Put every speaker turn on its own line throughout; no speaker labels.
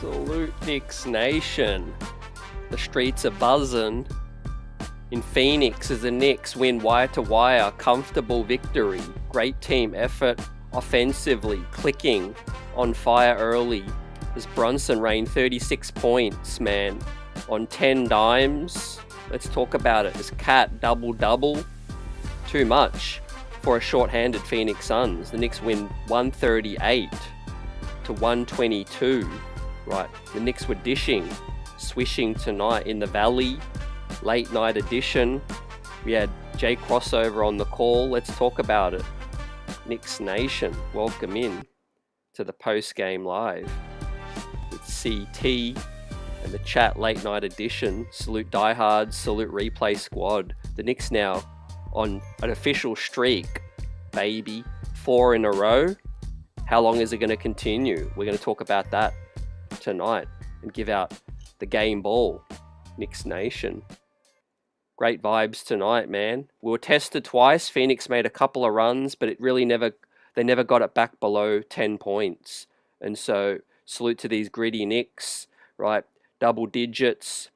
Salute Knicks Nation. The streets are buzzing. In Phoenix as the Knicks win wire to wire, comfortable victory. Great team effort, offensively, clicking, on fire early. As Brunson rained 36 points, man, on 10 dimes. Let's talk about it. As Cat double-double, too much for a short-handed Phoenix Suns. The Knicks win 138 to 122. Right, the Knicks were dishing, swishing tonight in the Valley. Late night edition. We had Jay Crossover on the call. Let's talk about it. Knicks Nation, welcome in to the post-game live with CT and the chat late night edition. Salute diehards, salute replay squad. The Knicks now on an official streak, baby. 4 in a row. How long is it going to continue? We're going to talk about that tonight and give out the game ball. Knicks Nation. Great vibes tonight, man. We were tested twice. Phoenix made a couple of runs, but they never got it back below 10 points. And so salute to these gritty Knicks, right? Double digits,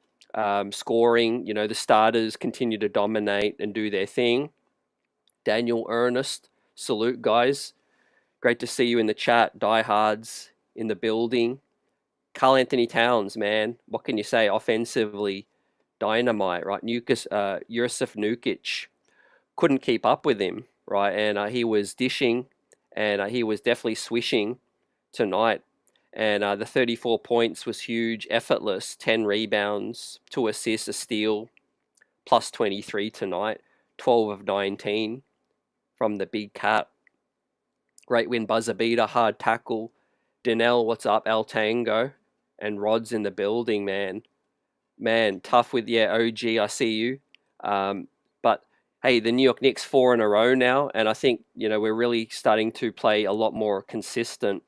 scoring. You know, the starters continue to dominate and do their thing. Daniel Ernest, salute, guys. Great to see you in the chat. Diehards in the building. Karl Anthony Towns, man. What can you say? Offensively, dynamite, right? Jusuf Nukic couldn't keep up with him, right? And he was dishing, and he was definitely swishing tonight. And the 34 points was huge, effortless. 10 rebounds, 2 assists, a steal, plus 23 tonight. 12 of 19 from the big cat. Great win, buzzer beater, hard tackle. Danelle, what's up? El Tango. And Rod's in the building, man. Man, tough with, OG, I see you. But, hey, the New York Knicks 4 in a row now. And I think, we're really starting to play a lot more consistent,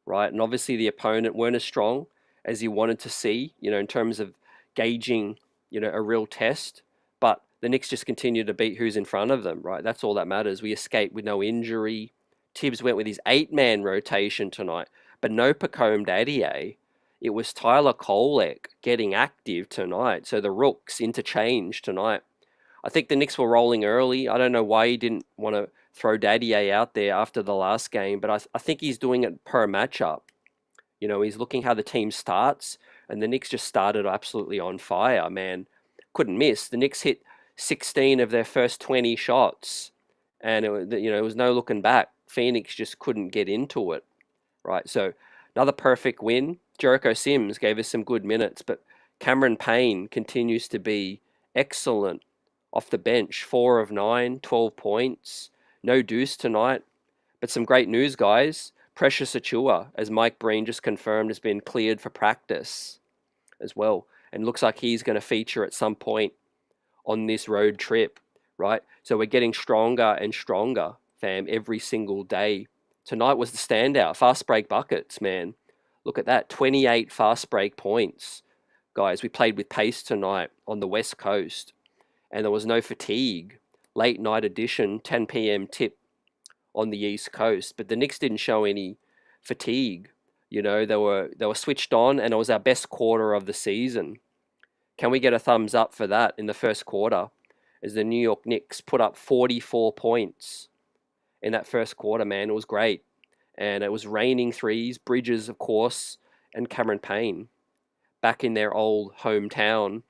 right? And obviously the opponent weren't as strong as you wanted to see, in terms of gauging, a real test. But the Knicks just continue to beat who's in front of them, right? That's all that matters. We escaped with no injury. Tibbs went with his 8-man rotation tonight, but no Pacome Daddier. It was Tyler Kolek getting active tonight. So the Rooks interchanged tonight. I think the Knicks were rolling early. I don't know why he didn't want to throw Daddier out there after the last game, but I think he's doing it per matchup. He's looking how the team starts, and the Knicks just started absolutely on fire, man. Couldn't miss. The Knicks hit 16 of their first 20 shots, and it was no looking back. Phoenix just couldn't get into it, right? So another perfect win. Jericho Sims gave us some good minutes, but Cameron Payne continues to be excellent off the bench. 4 of 9, 12 points. No Deuce tonight, but some great news, guys. Precious Achua, as Mike Breen just confirmed, has been cleared for practice as well, and looks like he's going to feature at some point on this road trip, right? So we're getting stronger and stronger, fam, every single day. Tonight was the standout. Fast break buckets, man. Look at that, 28 fast break points. Guys, we played with pace tonight on the West Coast, and there was no fatigue. Late night edition, 10 p.m. tip on the East Coast, but the Knicks didn't show any fatigue. They were switched on, and it was our best quarter of the season. Can we get a thumbs up for that in the first quarter, as the New York Knicks put up 44 points in that first quarter, man? It was great. And it was raining threes, Bridges, of course, and Cameron Payne back in their old hometown,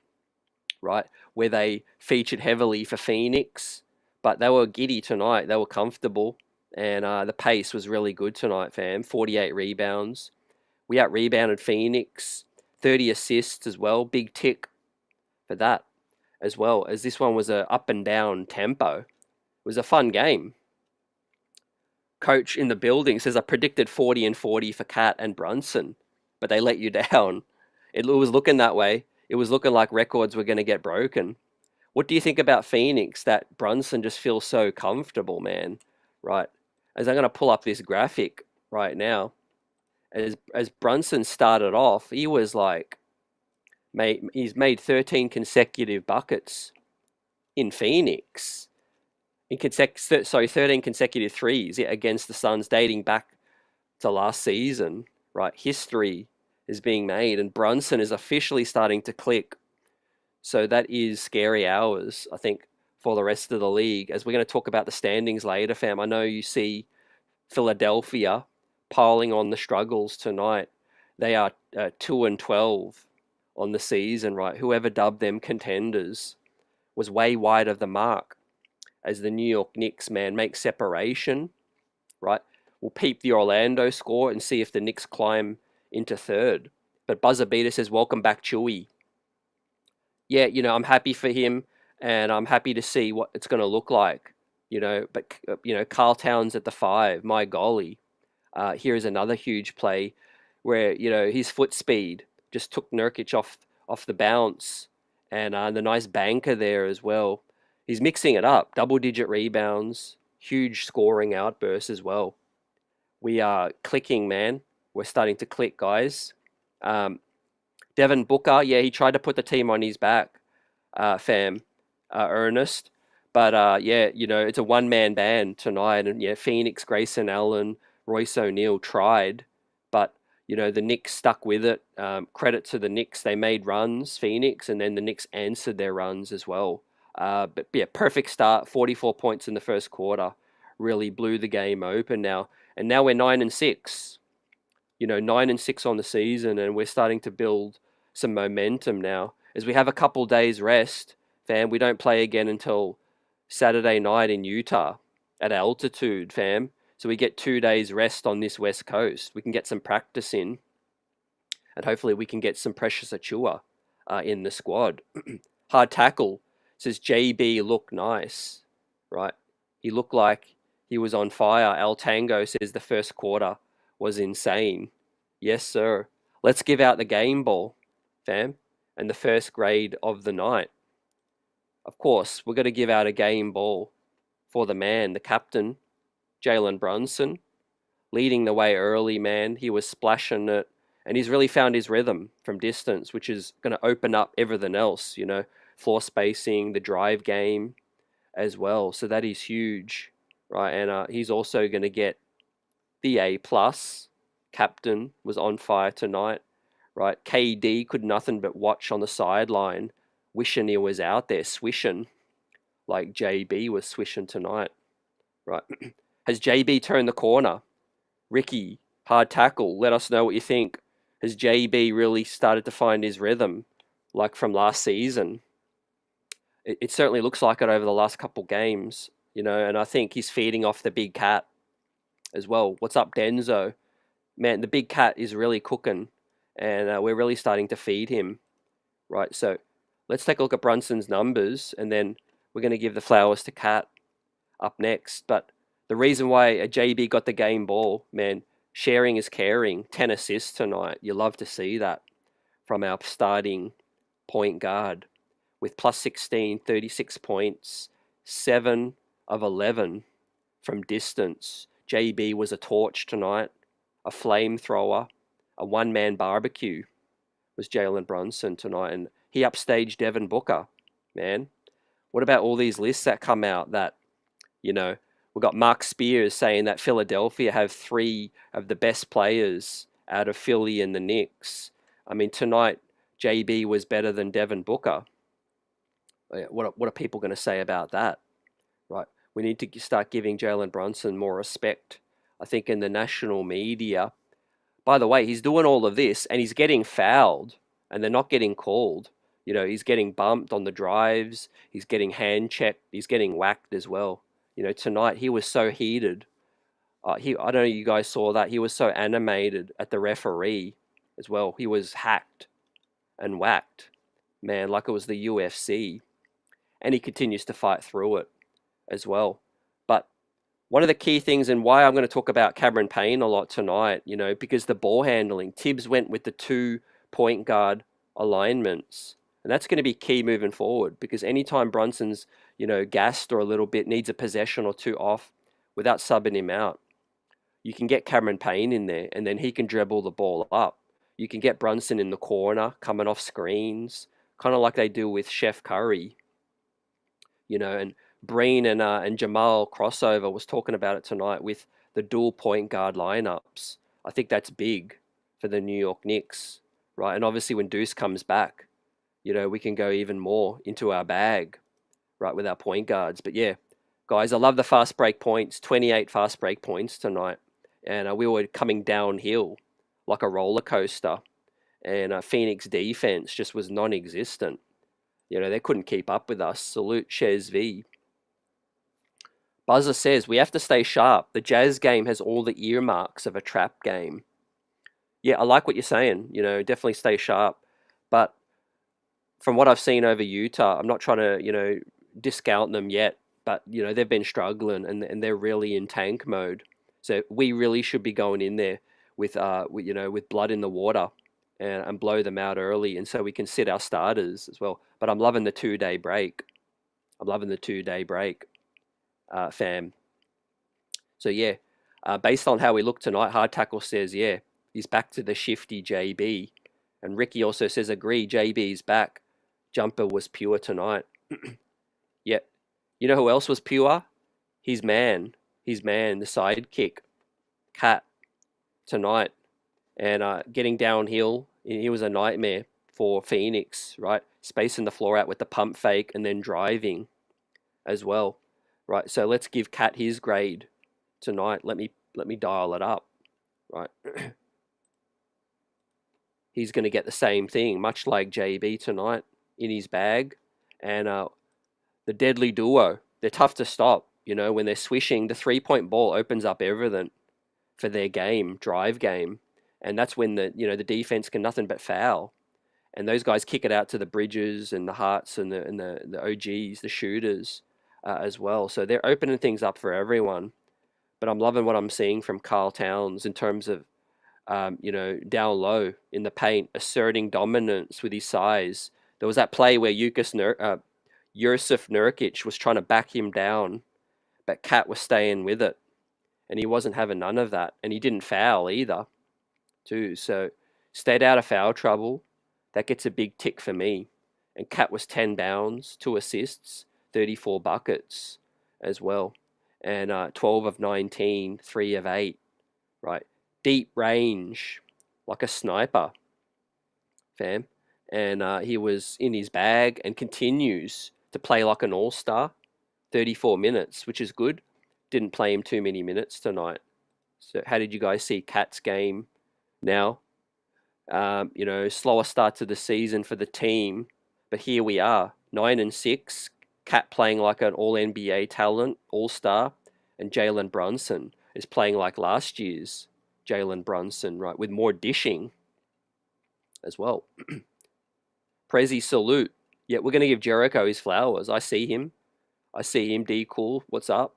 right, where they featured heavily for Phoenix. But they were giddy tonight. They were comfortable. And the pace was really good tonight, fam. 48 rebounds. We out-rebounded Phoenix. 30 assists as well. Big tick for that as well, as this one was a up and down tempo. It was a fun game. Coach in the building says, I predicted 40 and 40 for Cat and Brunson, but they let you down. It was looking that way. It was looking like records were going to get broken. What do you think about Phoenix, that Brunson just feels so comfortable, man? Right. As I'm going to pull up this graphic right now, as Brunson started off, he was like, he's made 13 consecutive buckets in Phoenix. 13 consecutive threes against the Suns dating back to last season, right? History is being made, and Brunson is officially starting to click. So that is scary hours, I think, for the rest of the league. As we're going to talk about the standings later, fam, I know you see Philadelphia piling on the struggles tonight. They are 2-12 on the season, right? Whoever dubbed them contenders was way wide of the mark as the New York Knicks, man, make separation, right? We'll peep the Orlando score and see if the Knicks climb into third. But Buzzer Beater says, welcome back, Chewy. Yeah, I'm happy for him, and I'm happy to see what it's going to look like, But, Carl Towns at the 5, my golly. Here is another huge play where, his foot speed just took Nurkic off the bounce, and the nice banker there as well. He's mixing it up, double-digit rebounds, huge scoring outbursts as well. We are clicking, man. We're starting to click, guys. Devin Booker, yeah, he tried to put the team on his back, Ernest. But yeah, it's a one-man band tonight, and yeah, Phoenix, Grayson Allen, Royce O'Neal tried, but the Knicks stuck with it. Credit to the Knicks, they made runs, Phoenix, and then the Knicks answered their runs as well. But yeah, perfect start, 44 points in the first quarter, really blew the game open now, and now we're 9-6. 9-6 on the season, and we're starting to build some momentum now. As we have a couple days rest, fam, we don't play again until Saturday night in Utah at altitude, fam. So we get 2 days rest on this West Coast. We can get some practice in, and hopefully we can get some Precious Achua in the squad. Hard tackle, says JB looked nice, right? He looked like he was on fire. Al Tango says the first quarter was insane. Yes, sir. Let's give out the game ball, fam, and the first grade of the night. Of course, we're going to give out a game ball for the man, the captain, Jalen Brunson, leading the way early, man. He was splashing it, and he's really found his rhythm from distance, which is going to open up everything else, floor spacing, the drive game as well. So that is huge, right? And he's also going to get the A+. Captain was on fire tonight, right? KD could nothing but watch on the sideline, wishing he was out there swishing like JB was swishing tonight, right? Has JB turned the corner? Ricky, hard tackle. Let us know what you think. Has JB really started to find his rhythm like from last season? It certainly looks like it over the last couple games, and I think he's feeding off the big cat as well. What's up, Denzo? Man, the big cat is really cooking, and we're really starting to feed him, right? So let's take a look at Brunson's numbers, and then we're going to give the flowers to Cat up next. But the reason why JB got the game ball, man, sharing is caring. 10 assists tonight. You love to see that from our starting point guard with plus 16, 36 points, 7 of 11 from distance. JB was a torch tonight, a flamethrower, a one-man barbecue was Jalen Brunson tonight, and he upstaged Devin Booker, man. What about all these lists that come out that, we've got Mark Spears saying that Philadelphia have 3 of the best players out of Philly and the Knicks. I mean, tonight, JB was better than Devin Booker. What are people going to say about that, right? We need to start giving Jalen Brunson more respect, I think, in the national media. By the way, he's doing all of this, and he's getting fouled, and they're not getting called. He's getting bumped on the drives. He's getting hand checked. He's getting whacked as well. Tonight he was so heated. I don't know if you guys saw that. He was so animated at the referee as well. He was hacked and whacked, man, like it was the UFC. And he continues to fight through it as well. But one of the key things, and why I'm going to talk about Cameron Payne a lot tonight, because the ball handling, Tibbs went with the 2 point guard alignments. And that's going to be key moving forward, because anytime Brunson's, gassed or a little bit, needs a possession or 2 off without subbing him out, you can get Cameron Payne in there, and then he can dribble the ball up. You can get Brunson in the corner, coming off screens, kind of like they do with Chef Curry, and Breen and Jamal crossover was talking about it tonight with the dual point guard lineups. I think that's big for the New York Knicks, right? And obviously when Deuce comes back, we can go even more into our bag, right, with our point guards. But yeah, guys, I love the fast break points, 28 fast break points tonight. And we were coming downhill like a roller coaster. And Phoenix defense just was non-existent. They couldn't keep up with us. Salute Shez V. Buzzer says, we have to stay sharp. The Jazz game has all the earmarks of a trap game. Yeah, I like what you're saying. Definitely stay sharp. But from what I've seen over Utah, I'm not trying to, discount them yet. But, they've been struggling and they're really in tank mode. So we really should be going in there with blood in the water and blow them out early. And so we can sit our starters as well. But I'm loving the 2-day break. Fam. So yeah, based on how we look tonight, Hard Tackle says, yeah, he's back to the shifty JB. And Ricky also says, agree, JB's back. Jumper was pure tonight. Yeah. You know who else was pure? His man, the sidekick, Cat, tonight. And getting downhill, he was a nightmare for Phoenix, right? Spacing the floor out with the pump fake and then driving as well. Right, so let's give Cat his grade tonight. Let me dial it up. Right, he's going to get the same thing, much like JB tonight, in his bag. And the deadly duo, they're tough to stop. When they're swishing, the 3-point ball opens up everything for their drive game, and that's when the defense can nothing but foul. And those guys kick it out to the Bridges and the Harts and the OGs, the shooters. As well. So they're opening things up for everyone. But I'm loving what I'm seeing from Karl Towns in terms of, down low in the paint, asserting dominance with his size. There was that play where Jusuf Nurkic was trying to back him down, but Cat was staying with it. And he wasn't having none of that. And he didn't foul either, too. So stayed out of foul trouble. That gets a big tick for me. And Cat was 10 bounds, 2 assists. 34 buckets as well, and 12 of 19, 3 of 8, right? Deep range, like a sniper, fam. And he was in his bag and continues to play like an all-star, 34 minutes, which is good. Didn't play him too many minutes tonight. So how did you guys see Cat's game now? Slower start to the season for the team, but here we are, 9-6. Cat playing like an all-NBA talent, all-star, and Jalen Brunson is playing like last year's Jalen Brunson, right, with more dishing as well. Prezi salute. Yeah, we're going to give Jericho his flowers. I see him, D Cool. What's up?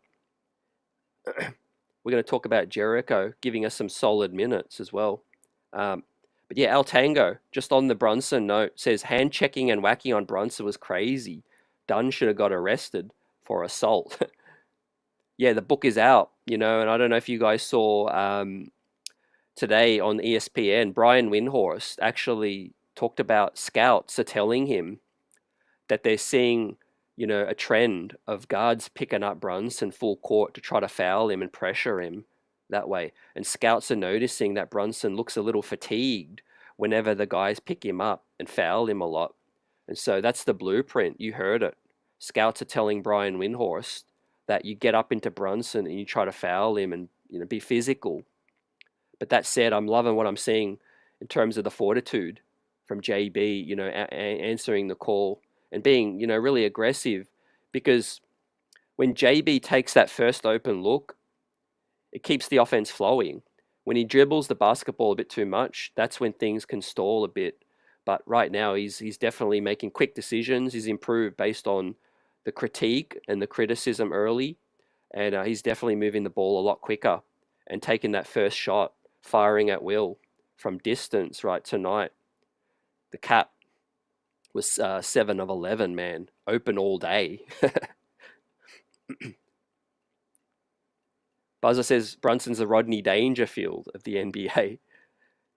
We're going to talk about Jericho giving us some solid minutes as well. But yeah, El Tango, just on the Brunson note, says hand-checking and whacking on Brunson was crazy. Dunn should have got arrested for assault. Yeah, the book is out, and I don't know if you guys saw today on ESPN, Brian Windhorst actually talked about scouts are telling him that they're seeing, a trend of guards picking up Brunson full court to try to foul him and pressure him that way. And scouts are noticing that Brunson looks a little fatigued whenever the guys pick him up and foul him a lot. And so that's the blueprint. You heard it. Scouts are telling Brian Windhorst that you get up into Brunson and you try to foul him and be physical. But that said, I'm loving what I'm seeing in terms of the fortitude from JB, answering the call and being, really aggressive, because when JB takes that first open look, it keeps the offense flowing. When he dribbles the basketball a bit too much, that's when things can stall a bit. But right now, he's definitely making quick decisions. He's improved based on the critique and the criticism early. And he's definitely moving the ball a lot quicker and taking that first shot, firing at will from distance right tonight. The Cap was 7 of 11, man. Open all day. Buzzer says Brunson's the Rodney Dangerfield of the NBA.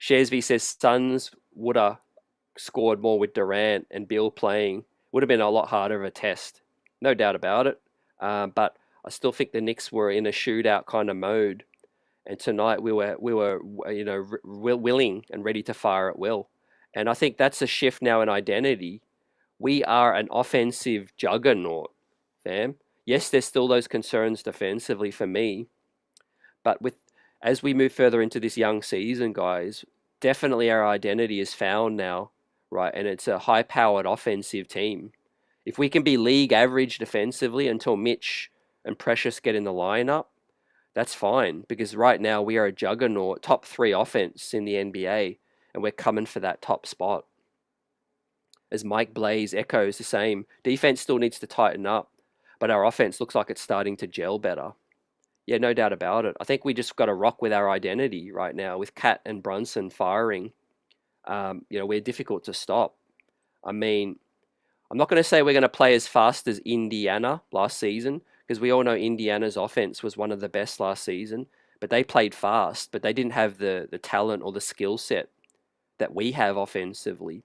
Sharesby says Suns would have scored more with Durant and Bill playing. Would have been a lot harder of a test. No doubt about it. But I still think the Knicks were in a shootout kind of mode. And tonight we were willing and ready to fire at will. And I think that's a shift now in identity. We are an offensive juggernaut, fam. Yes, there's still those concerns defensively for me, but with as we move further into this young season, guys, definitely our identity is found now, right? And it's a high-powered offensive team. If we can be league average defensively until Mitch and Precious get in the lineup, that's fine, because right now we are a juggernaut, top 3 offense in the NBA, and we're coming for that top spot. As Mike Blaze echoes the same, defense still needs to tighten up, but our offense looks like it's starting to gel better. Yeah, no doubt about it. I think we just got to rock with our identity right now with Cat and Brunson firing. We're difficult to stop. I mean, I'm not going to say we're going to play as fast as Indiana last season, because we all know Indiana's offense was one of the best last season, but they played fast, but they didn't have the talent or the skill set that we have offensively.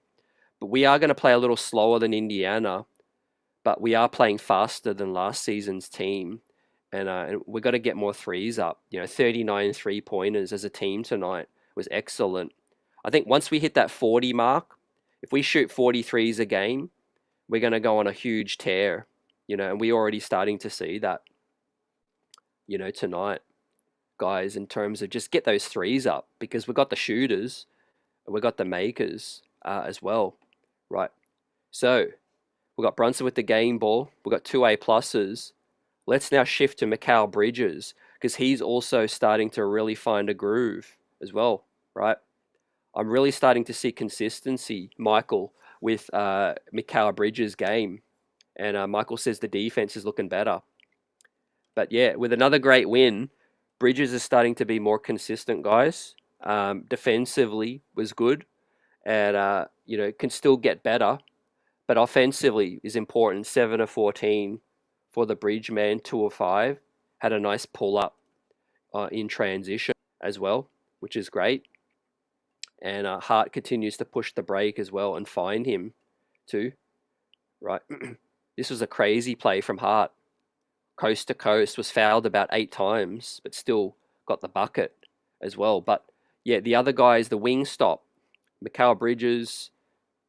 But we are going to play a little slower than Indiana, but we are playing faster than last season's team. And we've got to get more threes up. 39 3-pointers as a team tonight was excellent. I think once we hit that 40 mark, if we shoot 43s a game, we're going to go on a huge tear, and we're already starting to see that, tonight, guys, in terms of just get those threes up, because we've got the shooters and we've got the makers as well, right? So we've got Brunson with the game ball. We've got 2 A+s. Let's now shift to Mikal Bridges, because he's also starting to really find a groove as well, right? I'm really starting to see consistency, Michael, with Mikal Bridges' game. And Michael says the defense is looking better. But yeah, with another great win, Bridges is starting to be more consistent, guys. Defensively was good, and can still get better. But offensively is important. 7 of 14 for the bridge man. 2 of 5. Had a nice pull up in transition as well, which is great. And Hart continues to push the break as well and find him too. Right. This was a crazy play from Hart. Coast to coast, was fouled about 8 times, but still got the bucket as well. But yeah, the other guys, the wing stop. Mikal Bridges,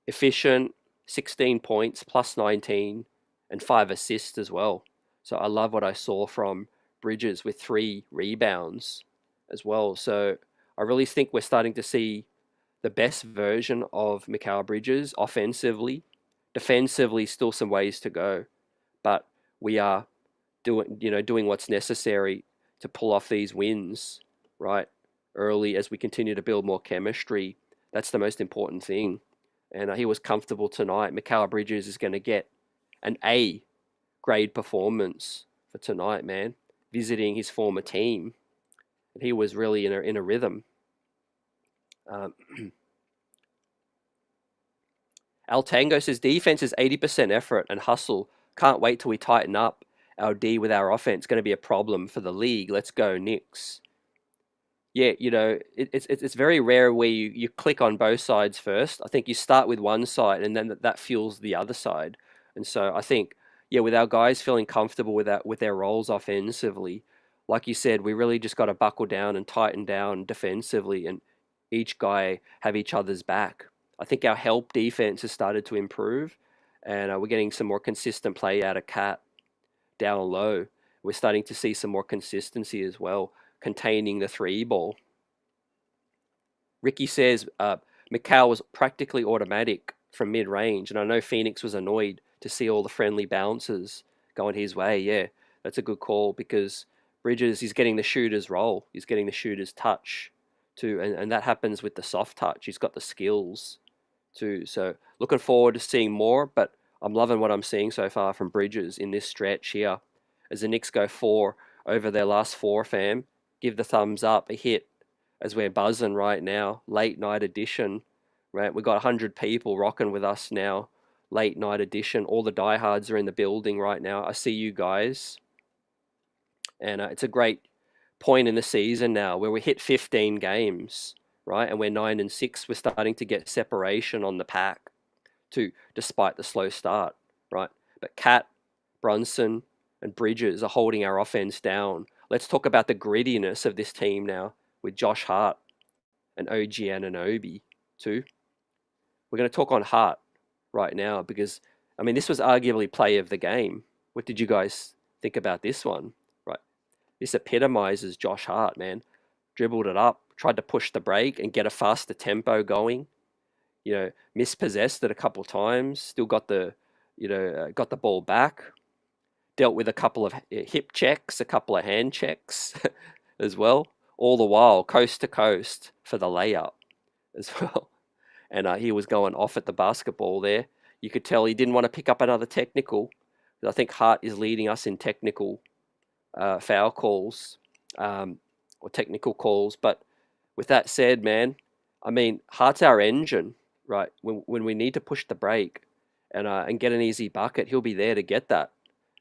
efficient, 16 points, plus 19, and 5 assists as well. So I love what I saw from Bridges with 3 rebounds as well. So I really think we're starting to see the best version of Mikal Bridges offensively. Defensively, still some ways to go, but we are doing what's necessary to pull off these wins, right? Early, as we continue to build more chemistry. That's the most important thing. And he was comfortable tonight. Mikal Bridges is going to get an A grade performance for tonight, man. Visiting his former team, and he was really in a rhythm. Al Tango says defense is 80% effort and hustle. Can't wait till we tighten up our D with our offense. Going to be a problem for the league. Let's go Knicks. Yeah, it's very rare where you click on both sides first. I think you start with one side and then that fuels the other side. And so I think, yeah, with our guys feeling comfortable with their roles offensively, like you said, we really just got to buckle down and tighten down defensively, and each guy have each other's back. I think our help defense has started to improve, and we're getting some more consistent play out of Cat down low. We're starting to see some more consistency as well, containing the 3 ball. Ricky says Mikal was practically automatic from mid-range, and I know Phoenix was annoyed to see all the friendly bounces going his way. Yeah, that's a good call, because Bridges, he's getting the shooter's role. He's getting the shooter's touch too, and that happens with the soft touch. He's got the skills too. So looking forward to seeing more, but I'm loving what I'm seeing so far from Bridges in this stretch here. As the Knicks go 4 over their last 4, fam, give the thumbs up, a hit, as we're buzzing right now. Late night edition, right? We've got 100 people rocking with us now. Late night edition. All the diehards are in the building right now. I see you guys. And it's a great point in the season now where we hit 15 games, right? And we're 9-6. We're starting to get separation on the pack too, despite the slow start, right? But Cat, Brunson, and Bridges are holding our offense down. let's talk about the grittiness of this team now with Josh Hart and OG Anunoby too. We're going to talk on Hart right now because, I mean, this was arguably play of the game. What did you guys think about this one? Right. This epitomizes Josh Hart, man. Dribbled it up, tried to push the break and get a faster tempo going. Mispossessed it a couple times, still got the, got the ball back. Dealt with a couple of hip checks, a couple of hand checks as well. All the while, coast to coast for the layup as well. And he was going off at the basketball there. You could tell he didn't want to pick up another technical. I think Hart is leading us in technical foul calls or technical calls. But with that said, man, I mean, Hart's our engine, right? When we need to push the break and get an easy bucket, he'll be there to get that.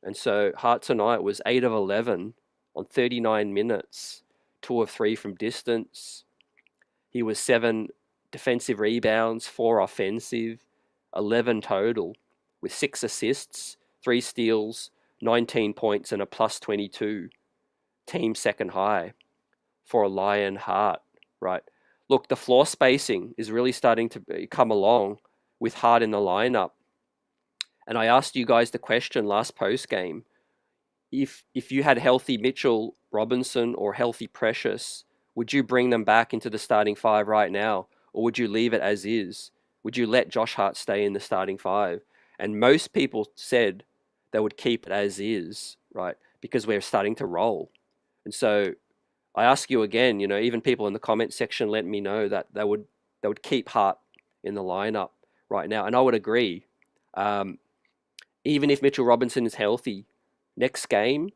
And so Hart tonight was 8 of 11 on 39 minutes, 2 of 3 from distance. He was 7 defensive rebounds, 4 offensive, 11 total, with 6 assists, 3 steals, 19 points, and a plus 22. Team second high for a Lion Hart, right? Look, the floor spacing is really starting to come along with Hart in the lineup. And I asked you guys the question last post game. If you had healthy Mitchell Robinson or healthy Precious, would you bring them back into the starting 5 right now? Or would you leave it as is? Would you let Josh Hart stay in the starting 5? And most people said they would keep it as is, right? Because we're starting to roll. And so I ask you again, even people in the comment section let me know that they would keep Hart in the lineup right now. And I would agree. Even if Mitchell Robinson is healthy, next game,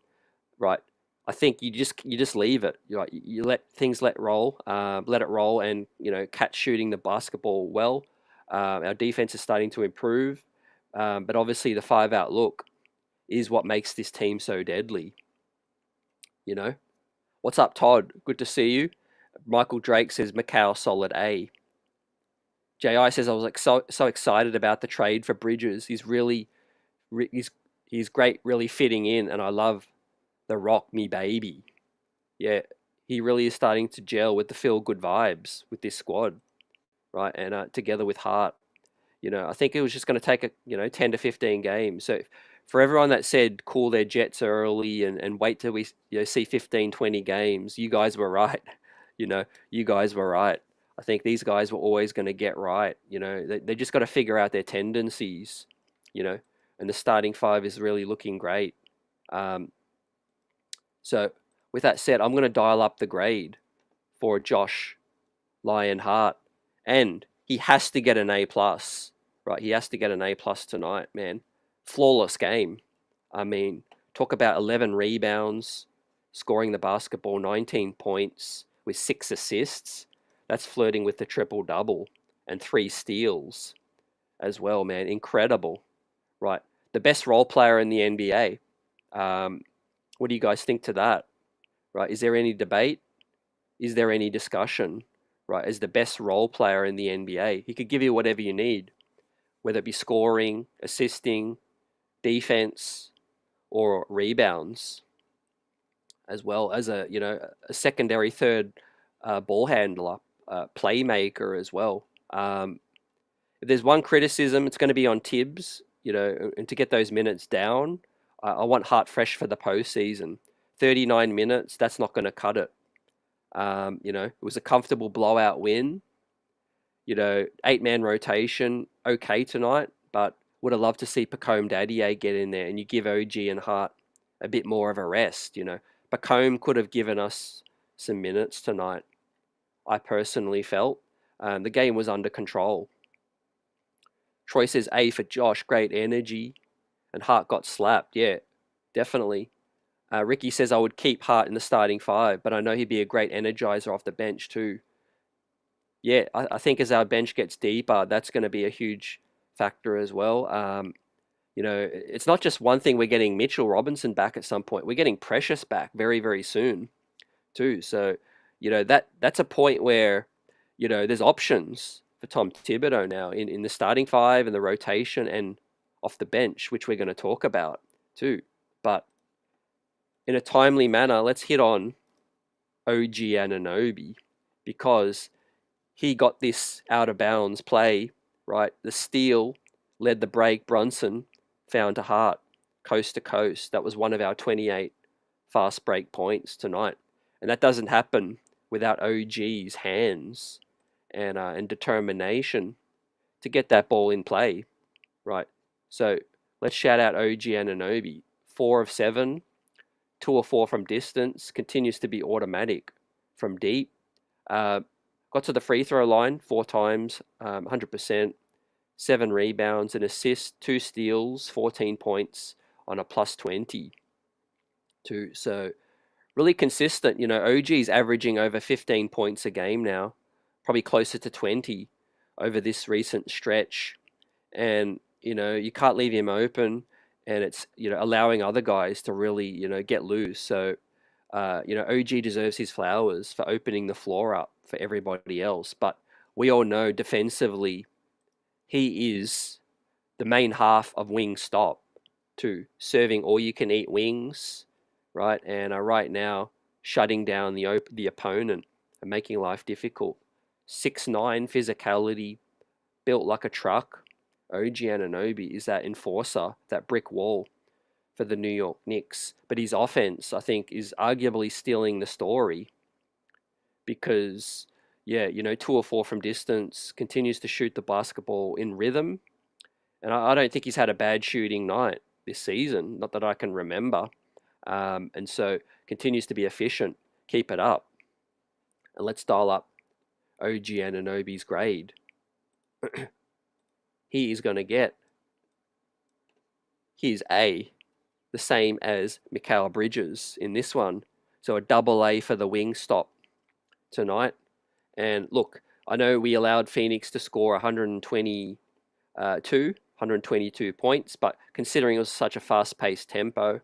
right? I think you just leave it. You let it roll, and catch shooting the basketball well. Our defense is starting to improve, but obviously the 5-out look is what makes this team so deadly. What's up, Todd? Good to see you. Michael Drake says Macau solid A. JI says I was like so excited about the trade for Bridges. He's great, really fitting in, and I love the Rock Me Baby. Yeah, he really is starting to gel with the feel good vibes with this squad, right? And together with Hart, I think it was just going to take 10 to 15 games. So for everyone that said cool their jets early and wait till we see 15, 20 games, you guys were right. You guys were right. I think these guys were always going to get right. They just got to figure out their tendencies, and the starting 5 is really looking great. So with that said, I'm going to dial up the grade for Josh Lion Hart, and he has to get an A+, right? He has to get an A+ tonight, man. Flawless game. I mean, talk about 11 rebounds, scoring the basketball, 19 points with 6 assists. That's flirting with the triple-double, and 3 steals as well, man. Incredible, right? The best role player in the NBA. What do you guys think to that? Right? Is there any debate? Is there any discussion? Right? As the best role player in the NBA, he could give you whatever you need, whether it be scoring, assisting, defense, or rebounds, as well as a secondary third ball handler, playmaker as well. If there's one criticism, it's going to be on Tibbs, and to get those minutes down. I want Hart fresh for the postseason. 39 minutes, that's not going to cut it. It was a comfortable blowout win. 8-man rotation, okay tonight, but would have loved to see Pacome Daddier get in there, and you give OG and Hart a bit more of a rest. Pacome could have given us some minutes tonight, I personally felt. The game was under control. Troy says A for Josh, great energy. And Hart got slapped. Yeah, definitely. Ricky says I would keep Hart in the starting 5, but I know he'd be a great energizer off the bench too. Yeah, I think as our bench gets deeper, that's going to be a huge factor as well. It's not just one thing. We're getting Mitchell Robinson back at some point. We're getting Precious back very, very soon too. So, that's a point where, there's options for Tom Thibodeau now in the starting 5 and the rotation and off the bench, which we're going to talk about too. But in a timely manner, let's hit on OG Anunoby, because he got this out of bounds play, right? The steal led the break. Brunson found to heart, coast to coast. That was one of our 28 fast break points tonight. And that doesn't happen without OG's hands and determination to get that ball in play, right? So let's shout out OG Anunoby. 4 of 7, 2 or 4 from distance, continues to be automatic from deep. Got to the free throw line 4 times, 100%, 7 rebounds, an assist, 2 steals, 14 points on a plus 20 too. So really consistent. OG's averaging over 15 points a game now, probably closer to 20 over this recent stretch. And, you can't leave him open, and it's, allowing other guys to really, get loose. So, OG deserves his flowers for opening the floor up for everybody else. But we all know defensively, he is the main half of Wingstop too, serving all you can eat wings, right? And right now, shutting down the opponent and making life difficult. 6'9" physicality, built like a truck. OG Anunoby is that enforcer, that brick wall for the New York Knicks. But his offense, I think, is arguably stealing the story because, 2 or 4 from distance, continues to shoot the basketball in rhythm. And I don't think he's had a bad shooting night this season, not that I can remember. And so continues to be efficient. Keep it up. And let's dial up OG Anunoby's grade. He is going to get his A, the same as Mikal Bridges in this one. So a double A for the Wingstop tonight. And look, I know we allowed Phoenix to score 122 points, but considering it was such a fast-paced tempo,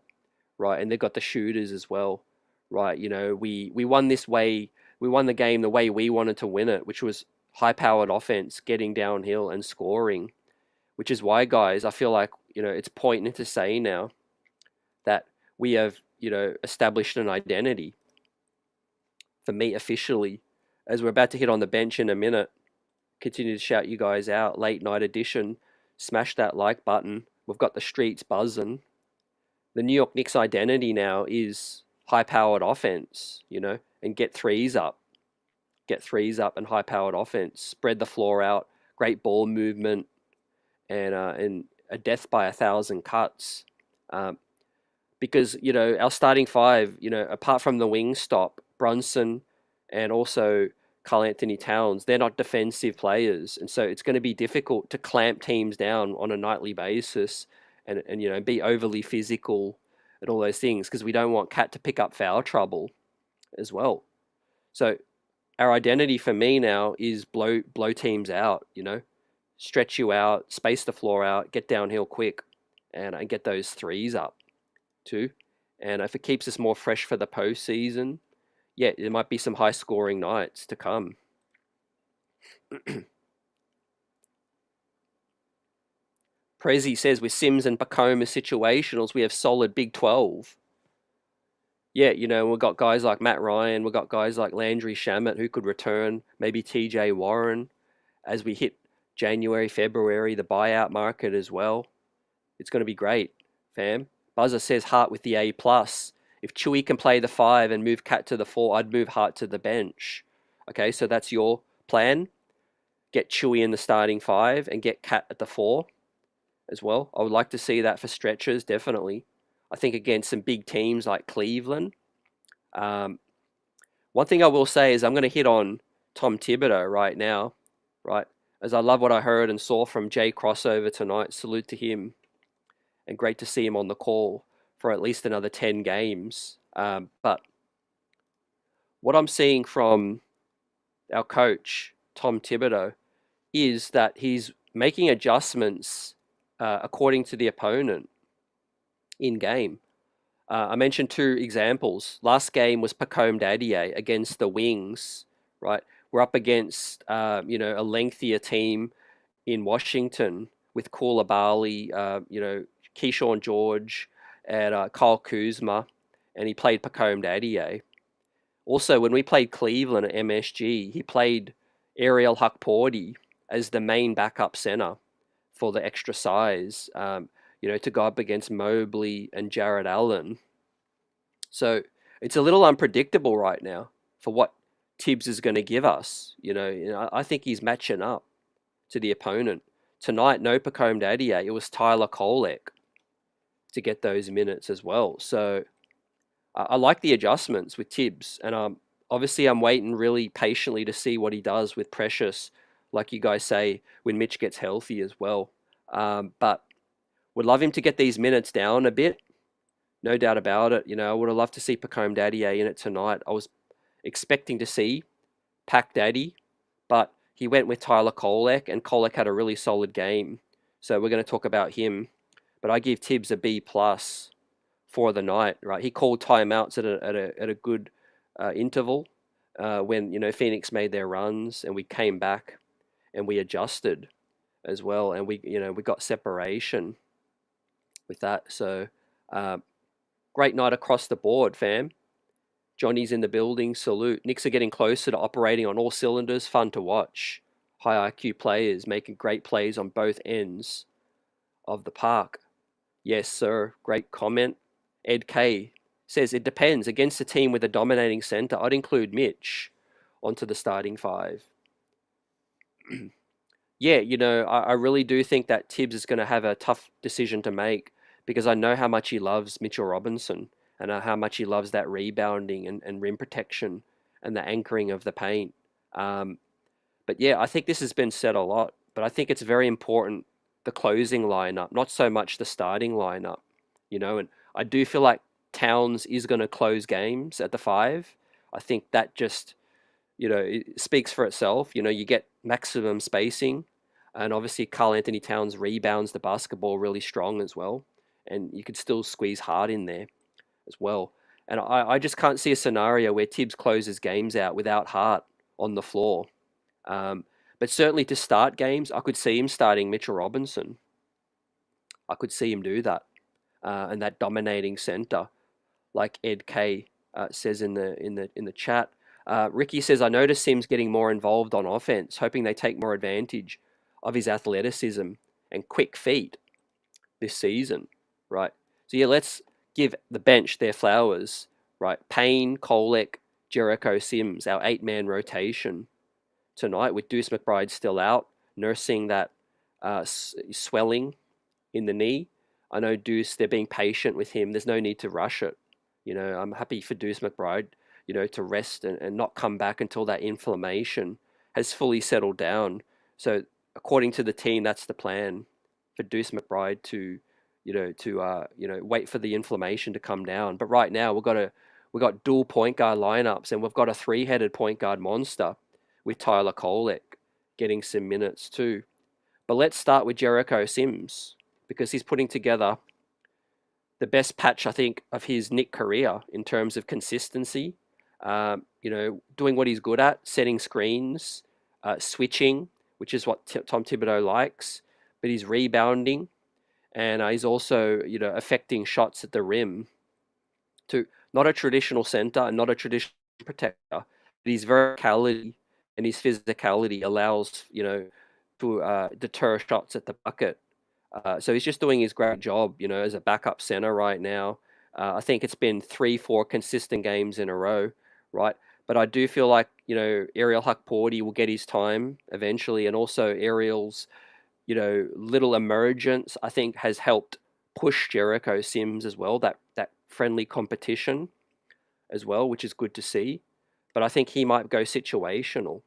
right, and they've got the shooters as well, right, we won this way, we won the game the way we wanted to win it, which was high-powered offense, getting downhill and scoring, which is why, guys, I feel like, it's pointing to say now that we have, established an identity for me officially, as we're about to hit on the bench in a minute. Continue to shout you guys out. Late night edition. Smash that like button. We've got the streets buzzing. The New York Knicks identity now is high-powered offense, and get threes up. Get threes up and high-powered offense. Spread the floor out. Great ball movement, and a death by 1,000 cuts. Because, our starting five, apart from the wing stop, Brunson and also Karl Anthony Towns, they're not defensive players. And so it's going to be difficult to clamp teams down on a nightly basis and be overly physical and all those things, because we don't want Cat to pick up foul trouble as well. So our identity for me now is blow teams out, stretch you out, space the floor out, get downhill quick, and get those threes up too. And if it keeps us more fresh for the postseason, there might be some high scoring nights to come. Prezi says with Sims and Pacoma situationals, we have solid Big 12. We've got guys like Matt Ryan, we've got guys like Landry Shamet who could return, maybe TJ Warren as we hit January, February, the buyout market as well. It's going to be great, fam. Buzzer says Hart with the A+. If Chewy can play the 5 and move Cat to the 4, I'd move Hart to the bench. Okay, so that's your plan. Get Chewy in the starting 5 and get Cat at the 4 as well. I would like to see that for stretches, definitely. I think against some big teams like Cleveland. One thing I will say is I'm going to hit on Tom Thibodeau right now, right? As I love what I heard and saw from Jay Crossover tonight. Salute to him. And great to see him on the call for at least another 10 games. But what I'm seeing from our coach, Tom Thibodeau, is that he's making adjustments according to the opponent in game. I mentioned 2 examples. Last game was Pacome Dadier against the Wings, right? We're up against, a lengthier team in Washington with Koulibaly, Keyshawn George, and Kyle Kuzma, and he played Pacome Daddier. Also, when we played Cleveland at MSG, he played Ariel Huckporty as the main backup center for the extra size, to go up against Mobley and Jared Allen. So it's a little unpredictable right now for what Tibbs is going to give us. I think he's matching up to the opponent. Tonight, no Pacome Daddier. It was Tyler Kolek to get those minutes as well. So I like the adjustments with Tibbs, and obviously I'm waiting really patiently to see what he does with Precious, like you guys say, when Mitch gets healthy as well. But would love him to get these minutes down a bit, no doubt about it. I would have loved to see Pacome Daddier in it tonight. I was expecting to see Pac Daddy, but he went with Tyler Kolek, and Kolek had a really solid game. So we're going to talk about him. But I give Tibbs a B+ for the night, right? He called timeouts at a good interval when Phoenix made their runs, and we came back and we adjusted as well, and we got separation with that. So great night across the board, fam. Johnny's in the building. Salute. Knicks are getting closer to operating on all cylinders. Fun to watch. High IQ players making great plays on both ends of the park. Yes, sir. Great comment. Ed K says, it depends. Against a team with a dominating center, I'd include Mitch onto the starting five. Yeah, I really do think that Tibbs is going to have a tough decision to make, because I know how much he loves Mitchell Robinson, and how much he loves that rebounding and rim protection and the anchoring of the paint. But yeah, I think this has been said a lot, but I think it's very important, the closing lineup, not so much the starting lineup, and I do feel like Towns is going to close games at the 5. I think that just, it speaks for itself. You get maximum spacing, and obviously Karl Anthony Towns rebounds the basketball really strong as well, and you could still squeeze Hart in there as well. And I just can't see a scenario where Tibbs closes games out without Hart on the floor. But certainly to start games, I could see him starting Mitchell Robinson. I could see him do that, and that dominating center, like Ed K says in the chat. Ricky says, I notice Sims getting more involved on offense, hoping they take more advantage of his athleticism and quick feet this season, right? So yeah, let's give the bench their flowers, right? Payne, Kolek, Jericho, Sims, our 8-man rotation tonight, with Deuce McBride still out, nursing that swelling in the knee. I know Deuce, they're being patient with him. There's no need to rush it. I'm happy for Deuce McBride, to rest and not come back until that inflammation has fully settled down. So according to the team, that's the plan for Deuce McBride to wait for the inflammation to come down. But right now we've got dual point guard lineups, and we've got a 3-headed point guard monster with Tyler Kolek getting some minutes too. But let's start with Jericho Sims, because he's putting together the best patch, I think, of his Knick career in terms of consistency. Doing what he's good at, setting screens, switching, which is what Tom Thibodeau likes, but he's rebounding, and he's also, affecting shots at the rim. To not a traditional center and not a traditional protector, but his verticality and his physicality allows, to deter shots at the bucket. So he's just doing his great job, as a backup center right now. I think it's been 3-4 consistent games in a row, right? But I do feel like, Ariel Huckporty will get his time eventually, and also Ariel's, little emergence, I think, has helped push Jericho Sims as well, that friendly competition as well, which is good to see. But I think he might go situational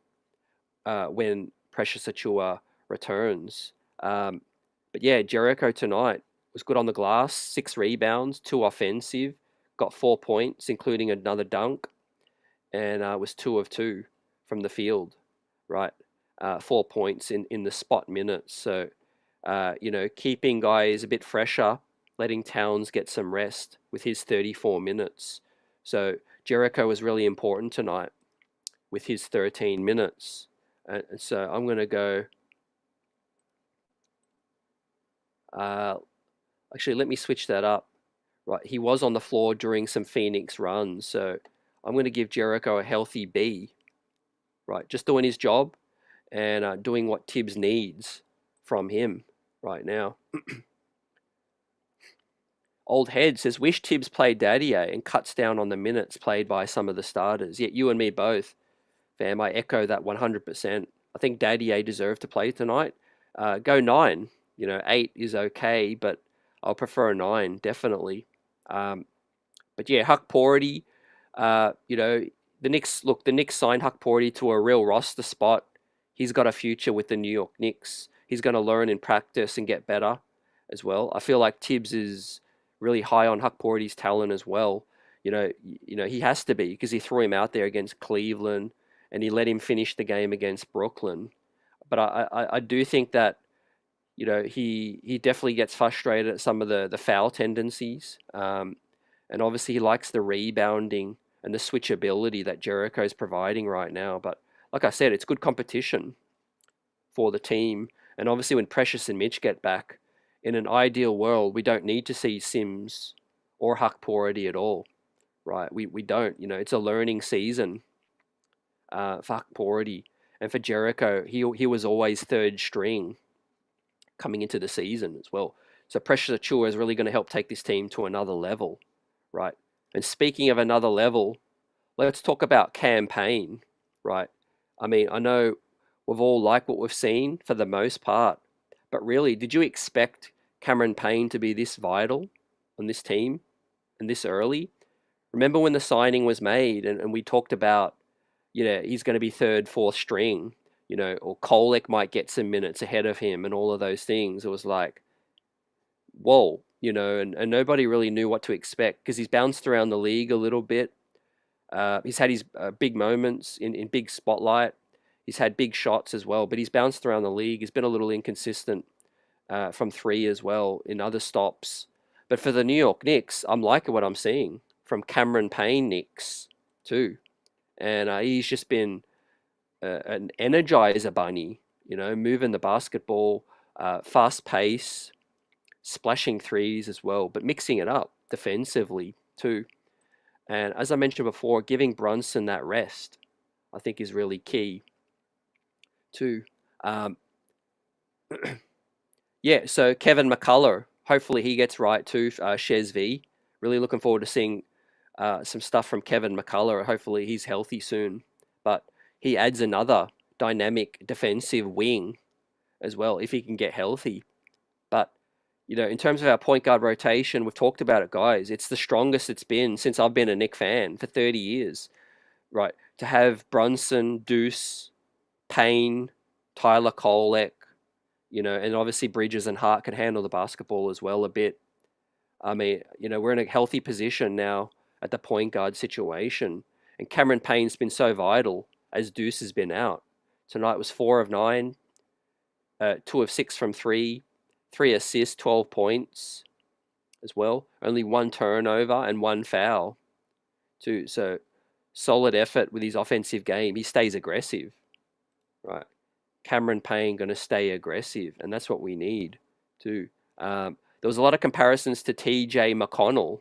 when Precious Achiuwa returns. But yeah, Jericho tonight was good on the glass, 6 rebounds, 2 offensive, got 4 points, including another dunk, and was 2 of 2 from the field, right? 4 points in the spot minutes. So, keeping guys a bit fresher, letting Towns get some rest with his 34 minutes. So Jericho was really important tonight with his 13 minutes. And so I'm going to go... actually, let me switch that up right? He was on the floor during some Phoenix runs, so I'm going to give Jericho a healthy B, right? Just doing his job and doing what Tibbs needs from him right now. Old Head says, wish Tibbs played Dadier and cuts down on the minutes played by some of the starters. Yet you and me both, fam. I echo that 100%. I think Dadier deserved to play tonight. Go 9. 8 is okay, but I'll prefer a 9, definitely. But yeah, Huck Porty, the Knicks signed Huck Porty to a real roster spot. He's got a future with the New York Knicks. He's going to learn in practice and get better as well. I feel like Tibbs is really high on Huck Porty's talent as well. He has to be because he threw him out there against Cleveland and he let him finish the game against Brooklyn. But I do think that he definitely gets frustrated at some of the foul tendencies. And obviously he likes the rebounding and the switchability that Jericho's providing right now. But like I said, it's good competition for the team. And obviously when Precious and Mitch get back, in an ideal world, we don't need to see Sims or Huck Porty at all, right? We don't. It's a learning season for Huck Porty. And for Jericho, he was always third string coming into the season as well. So Precious Achiuwa is really going to help take this team to another level, right? And speaking of another level, let's talk about campaign, right? I mean, I know we've all liked what we've seen for the most part, but really, did you expect Cameron Payne to be this vital on this team and this early? Remember when the signing was made and we talked about, he's going to be third, fourth string, or Kolek might get some minutes ahead of him and all of those things. It was like, whoa, and nobody really knew what to expect because he's bounced around the league a little bit. He's had his big moments in big spotlight. He's had big shots as well, but he's bounced around the league. He's been a little inconsistent from 3 as well in other stops. But for the New York Knicks, I'm liking what I'm seeing from Cameron Payne Knicks too. And he's just been an energizer bunny, moving the basketball, fast pace, splashing threes as well, but mixing it up defensively too. And as I mentioned before, giving Brunson that rest, I think, is really key too. Yeah, so Kevin McCullough, hopefully he gets right too. Shez V, really looking forward to seeing some stuff from Kevin McCullough. Hopefully he's healthy soon. But he adds another dynamic defensive wing as well if he can get healthy. But in terms of our point guard rotation, we've talked about it, guys. It's the strongest it's been since I've been a Knick fan for 30 years, right? To have Brunson, Deuce, Payne, Tyler Kolek, and obviously Bridges and Hart can handle the basketball as well a bit. I mean, we're in a healthy position now at the point guard situation. And Cameron Payne's been so vital as Deuce has been out. Tonight was 4 of 9, 2 of 6 from 3, 3 assists, 12 points as well. Only 1 turnover and 1 foul too. So solid effort with his offensive game. He stays aggressive, right? Cameron Payne going to stay aggressive, and that's what we need too. There was a lot of comparisons to TJ McConnell.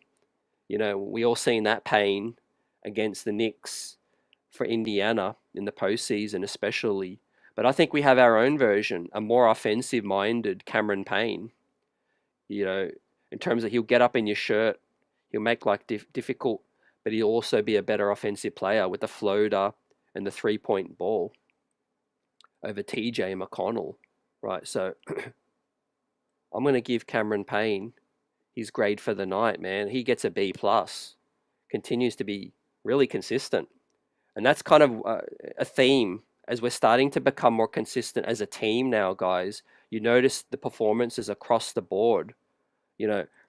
We all seen that pain against the Knicks for Indiana in the postseason especially. But I think we have our own version, a more offensive-minded Cameron Payne. In terms of he'll get up in your shirt, he'll make life difficult, but he'll also be a better offensive player with the floater and the three-point ball over TJ McConnell, right? So I'm going to give Cameron Payne his grade for the night, man. He gets a B+. Continues to be really consistent. And that's kind of a theme as we're starting to become more consistent as a team now, guys. You notice the performances across the board,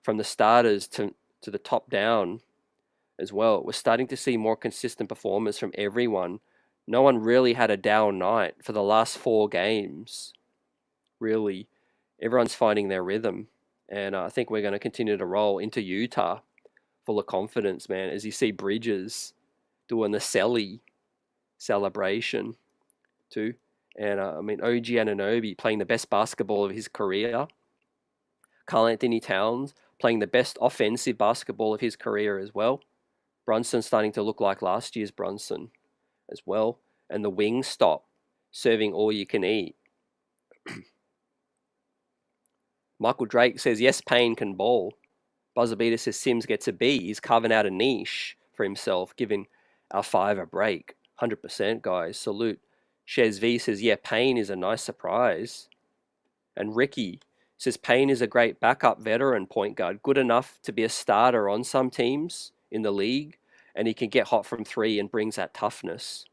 from the starters to the top down as well. We're starting to see more consistent performance from everyone. No one really had a down night for the last 4 games, really. Everyone's finding their rhythm. And I think we're going to continue to roll into Utah full of confidence, man, as you see Bridges doing the Selly celebration too. And OG Anunoby playing the best basketball of his career. Karl Anthony Towns playing the best offensive basketball of his career as well. Brunson starting to look like last year's Brunson as well. And the wing stop, serving all you can eat. Michael Drake says, yes, Payne can ball. Buzzerbeater says Sims gets a B. He's carving out a niche for himself, giving our five a break. 100%, guys. Salute. Shez V says, yeah, Payne is a nice surprise. And Ricky says, Payne is a great backup veteran point guard, good enough to be a starter on some teams in the league, and he can get hot from three and brings that toughness.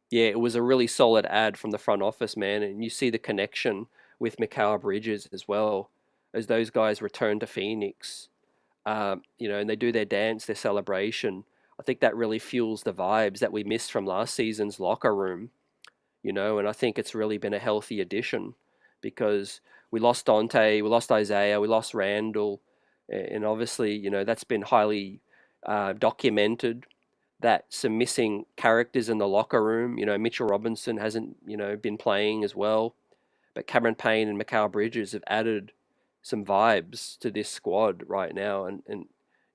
Yeah, it was a really solid ad from the front office, man, and you see the connection with Mikal Bridges as well, as those guys return to Phoenix, and they do their dance, their celebration. I think that really fuels the vibes that we missed from last season's locker room, and I think it's really been a healthy addition because we lost Dante, we lost Isaiah, we lost Randall, and obviously, that's been highly documented, that some missing characters in the locker room. Mitchell Robinson hasn't, been playing as well, but Cameron Payne and Mikal Bridges have added some vibes to this squad right now, and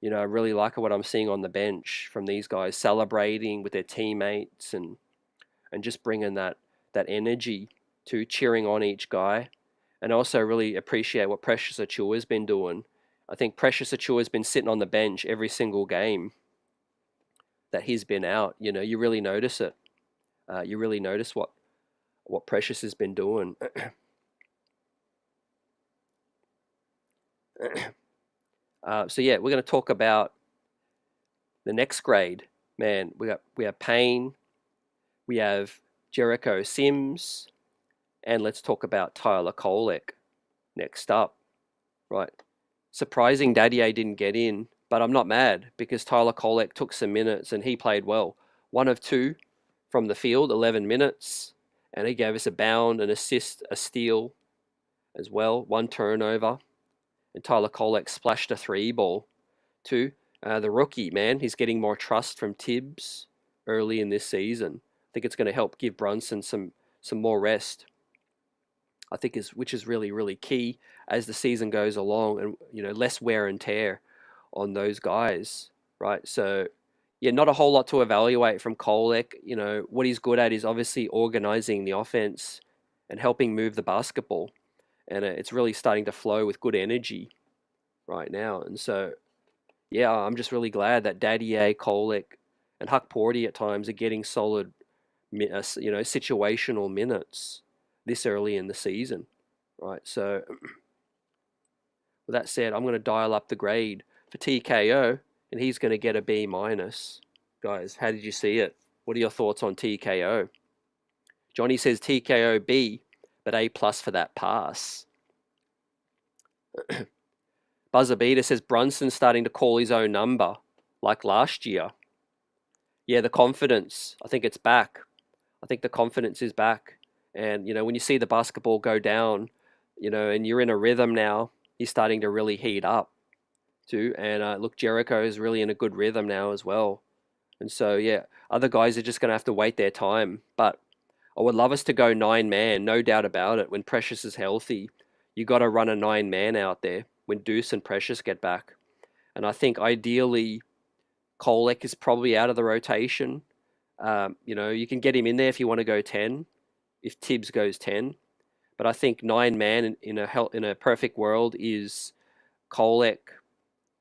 I really like what I'm seeing on the bench from these guys celebrating with their teammates and just bringing that energy to cheering on each guy. And I also really appreciate what Precious Achiuwa has been doing. I think Precious Achiuwa has been sitting on the bench every single game that he's been out. You really notice it. You really notice what Precious has been doing. So yeah, we're going to talk about the next grade. Man, we have Payne, we have Jericho Sims, and let's talk about Tyler Kolek next up. Right. Surprising Daddy didn't get in, but I'm not mad because Tyler Kolek took some minutes and he played well. 1 of 2 from the field, 11 minutes, and he gave us a bound, an assist, a steal as well, 1 turnover. And Tyler Kolek splashed a 3 ball too. The rookie, man, he's getting more trust from Tibbs early in this season. I think it's going to help give Brunson some more rest. I think which is really, really key as the season goes along, and less wear and tear on those guys, right? So yeah, not a whole lot to evaluate from Kolek. What he's good at is obviously organizing the offense and helping move the basketball, and it's really starting to flow with good energy right now. And so yeah, I'm just really glad that Daddy Kolek and Huck Porty at times are getting solid situational minutes this early in the season, right? So with that said, I'm going to dial up the grade for TKO, and he's going to get a B minus. Guys, how did you see it? What are your thoughts on TKO? Johnny says TKO B, but A plus for that pass. Buzzer Beater says Brunson's starting to call his own number like last year. Yeah, the confidence, I think it's back. I think the confidence is back. And, when you see the basketball go down, and you're in a rhythm now, he's starting to really heat up too. And look, Jericho is really in a good rhythm now as well. And so, yeah, other guys are just going to have to wait their time. But I would love us to go 9-man, no doubt about it. When Precious is healthy, you got to run a 9-man out there when Deuce and Precious get back. And I think ideally, Kolek is probably out of the rotation. You can get him in there if you want to go 10. If Tibbs goes 10, but I think 9-man in a perfect world is Kolek,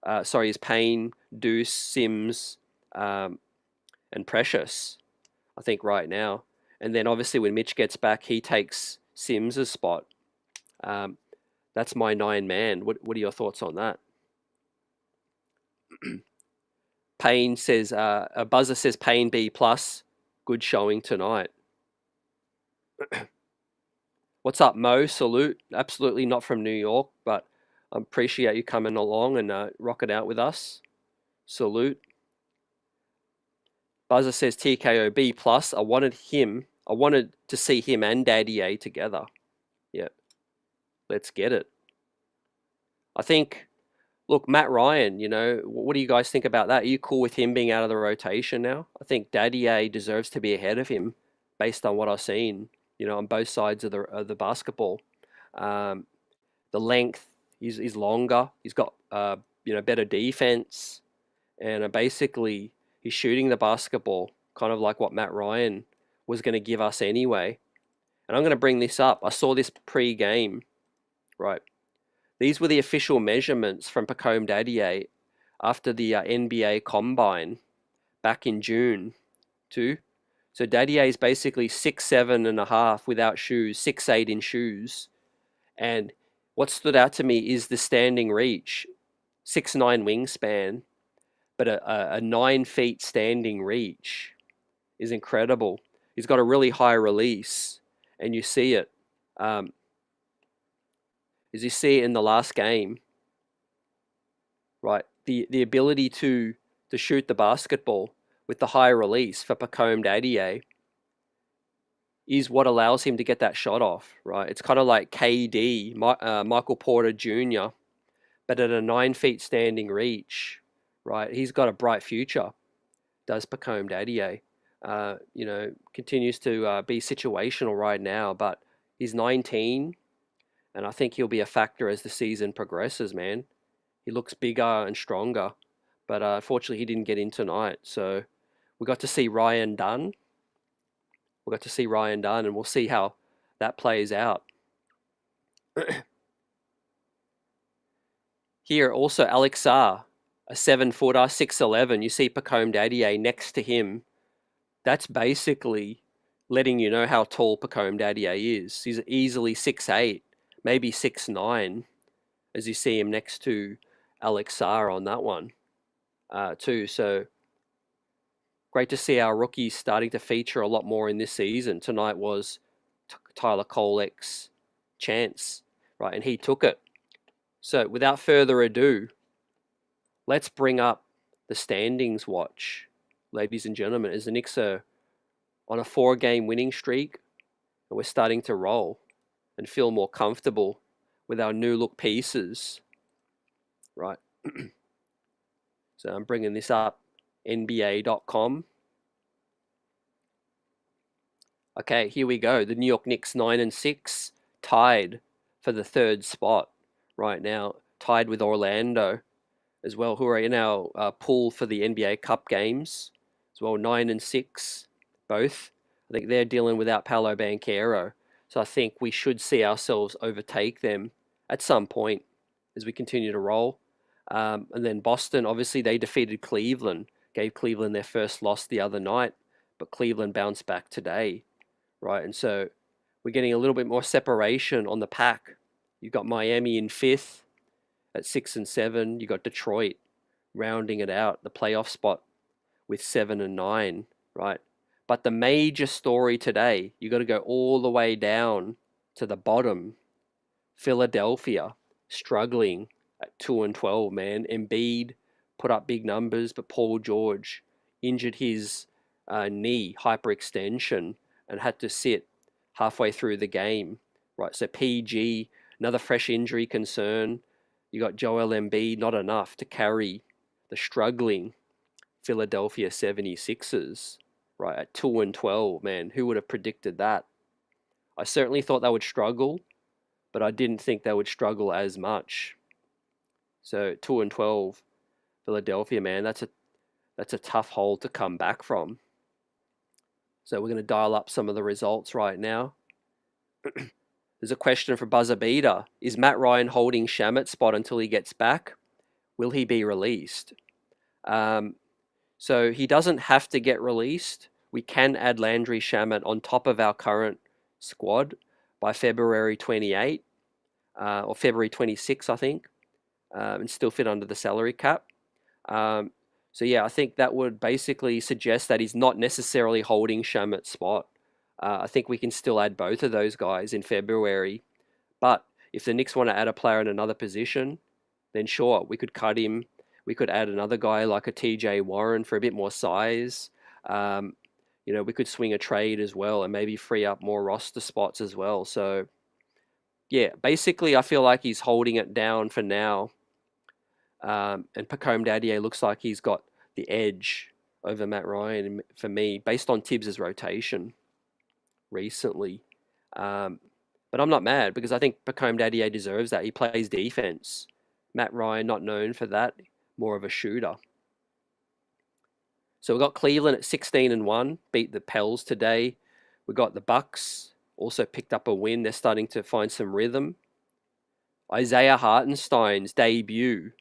is Payne, Deuce, Sims, and Precious. I think right now, and then obviously when Mitch gets back, he takes Sims's spot. That's my 9-man. What are your thoughts on that? Payne says, a buzzer says Payne B plus. Good showing tonight. What's up, Mo? Salute. Absolutely not from New York, but I appreciate you coming along and rocking out with us. Salute. Buzzer says TKO B plus. I wanted to see him and Daddy A together. Yeah. Let's get it. I think, look, Matt Ryan, what do you guys think about that? Are you cool with him being out of the rotation now? I think Daddy A deserves to be ahead of him based on what I've seen, on both sides of the basketball. The length, He's longer. He's got better defense, and basically he's shooting the basketball kind of like what Matt Ryan was going to give us anyway. And I'm going to bring this up. I saw this pre-game, right? These were the official measurements from Pacome Dadier after the NBA Combine back in June too. So Dadier is basically 6'7.5" without shoes, 6'8" in shoes. And what stood out to me is the standing reach, 6'9" wingspan, but a 9 feet standing reach is incredible. He's got a really high release, and you see it. As you see it in the last game, right? The ability to shoot the basketball with the high release for Pacome Dadier is what allows him to get that shot off, right? It's kind of like KD, Michael Porter Jr., but at a 9 feet standing reach, right? He's got a bright future, does Pacome Dadier. Continues to be situational right now, but he's 19, and I think he'll be a factor as the season progresses, man. He looks bigger and stronger, but unfortunately he didn't get in tonight. So we got to see Ryan Dunn. And we'll see how that plays out. Here also Alex Sarr, a 7-footer, 6'11". You see Pacome Dadier next to him. That's basically letting you know how tall Pacome Dadier is. He's easily 6'8", maybe 6'9", as you see him next to Alex Sarr on that one too. So great to see our rookies starting to feature a lot more in this season. Tonight was Tyler Kolek's chance, right? And he took it. So without further ado, let's bring up the standings watch, ladies and gentlemen, as the Knicks are on a 4-game winning streak, and we're starting to roll and feel more comfortable with our new look pieces, right? So I'm bringing this up, NBA.com. Okay, here we go. The New York Knicks 9-6, tied for the 3rd spot right now, tied with Orlando as well, who are in our pool for the NBA Cup games as well, 9-6, both. I think they're dealing without Paolo Banchero, so I think we should see ourselves overtake them at some point as we continue to roll. And then Boston, obviously, they defeated Cleveland, gave Cleveland their first loss the other night, but Cleveland bounced back today, right? And so we're getting a little bit more separation on the pack. You've got Miami in 5th at 6-7. You got Detroit rounding it out, the playoff spot, with 7-9, right? But the major story today, you got to go all the way down to the bottom. Philadelphia struggling at 2-12, man. Embiid put up big numbers, but Paul George injured his knee hyperextension and had to sit halfway through the game, right? So PG, another fresh injury concern. You got Joel Embiid, not enough to carry the struggling Philadelphia 76ers, right, at 2-12, man. Who would have predicted that? I certainly thought they would struggle, but I didn't think they would struggle as much. So 2-12, Philadelphia, man, that's a tough hole to come back from. So we're going to dial up some of the results right now. There's a question for Buzzer Beater. Is Matt Ryan holding Shamet's spot until he gets back? Will he be released? So he doesn't have to get released. We can add Landry Shamet on top of our current squad by February 28 or February 26, I think, and still fit under the salary cap. So yeah, I think that would basically suggest that he's not necessarily holding Shamet's spot. I think we can still add both of those guys in February. But if the Knicks want to add a player in another position, then sure, we could cut him. We could add another guy like a TJ Warren for a bit more size. We could swing a trade as well and maybe free up more roster spots as well. So yeah, basically I feel like he's holding it down for now. And Pacome Dadier looks like he's got the edge over Matt Ryan for me, based on Tibbs's rotation recently. But I'm not mad because I think Pacome Dadier deserves that. He plays defense. Matt Ryan, not known for that, more of a shooter. So we've got Cleveland at 16-1, beat the Pels today. We got the Bucks, also picked up a win. They're starting to find some rhythm. Isaiah Hartenstein's debut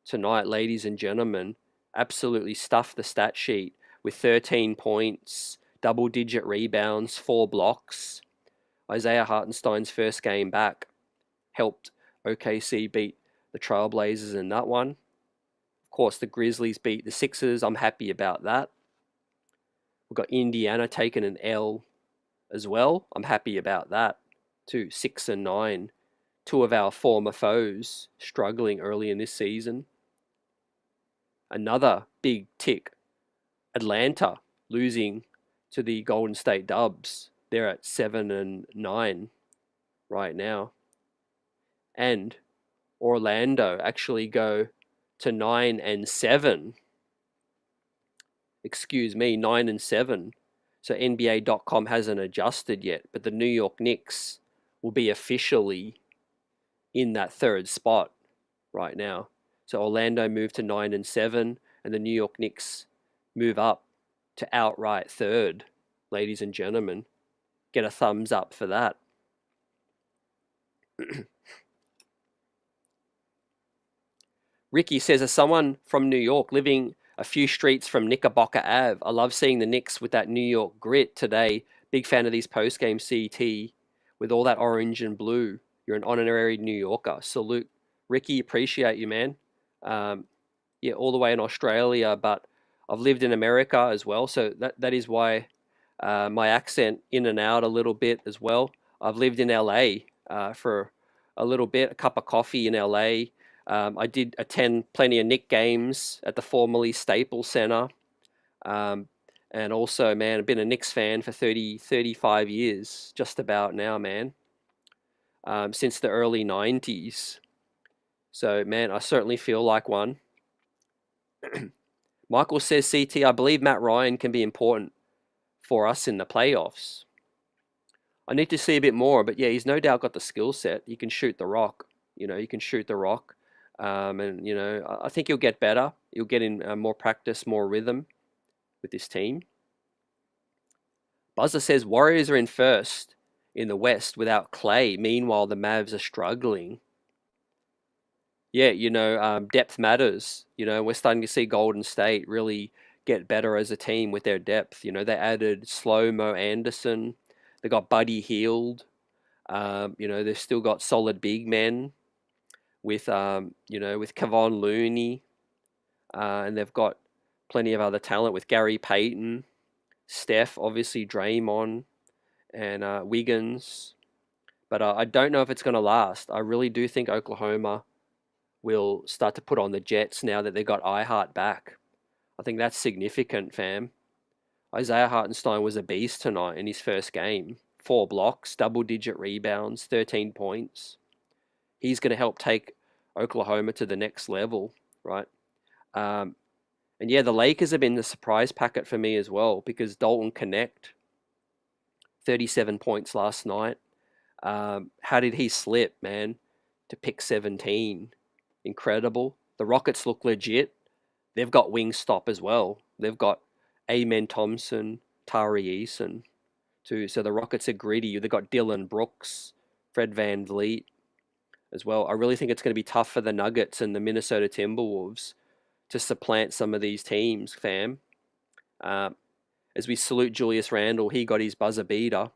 tonight, ladies and gentlemen, absolutely stuffed the stat sheet with 13 points, double-digit rebounds, 4 blocks. Isaiah Hartenstein's first game back helped OKC beat the Trailblazers in that one. Of course, the Grizzlies beat the Sixers. I'm happy about that. We've got Indiana taking an L as well. I'm happy about that too. 6-9. 2 of our former foes struggling early in this season. Another big tick. Atlanta losing to the Golden State Dubs. They're at 7-9 right now. And Orlando actually go to 9-7. Excuse me, 9-7. So NBA.com hasn't adjusted yet, but the New York Knicks will be officially in that third spot right now. So Orlando moved to 9-7, and the New York Knicks move up to outright third. Ladies and gentlemen, get a thumbs up for that. Ricky says, as someone from New York living a few streets from Knickerbocker Ave, I love seeing the Knicks with that New York grit today. Big fan of these post-game CT with all that orange and blue. You're an honorary New Yorker. Salute. Ricky, appreciate you, man. Yeah, all the way in Australia, but I've lived in America as well, so that is why my accent in and out a little bit as well. I've lived in LA for a little bit, a cup of coffee in LA. I did attend plenty of Knick games at the formerly Staples Center. And also, man, I've been a Knicks fan for 35 years, just about now, man, since the early 90s. So, man, I certainly feel like one. Michael says, CT, I believe Matt Ryan can be important for us in the playoffs. I need to see a bit more, but yeah, he's no doubt got the skill set. He can shoot the rock. You can shoot the rock. And, I think he'll get better. He'll get in more practice, more rhythm with this team. Buzzer says Warriors are in first in the West without Clay. Meanwhile, the Mavs are struggling. Yeah, depth matters. We're starting to see Golden State really get better as a team with their depth. They added Slow-Mo Anderson. They got Buddy Hield. They've still got solid big men with Kevon Looney. And they've got plenty of other talent with Gary Payton, Steph, obviously Draymond, and Wiggins. But I don't know if it's going to last. I really do think Oklahoma will start to put on the Jets now that they got iHeart back. I think that's significant, fam. Isaiah Hartenstein was a beast tonight in his first game. 4 blocks, double-digit rebounds, 13 points. He's going to help take Oklahoma to the next level, right? And yeah, the Lakers have been the surprise packet for me as well because Dalton Connect, 37 points last night. How did he slip, man, to pick 17? Incredible. The Rockets look legit. They've got Wingstop as well. They've got Amen Thompson, Tari Eason too. So the Rockets are gritty. They've got Dylan Brooks, Fred VanVleet as well. I really think it's going to be tough for the Nuggets and the Minnesota Timberwolves to supplant some of these teams, fam. As we salute Julius Randle, he got his buzzer beater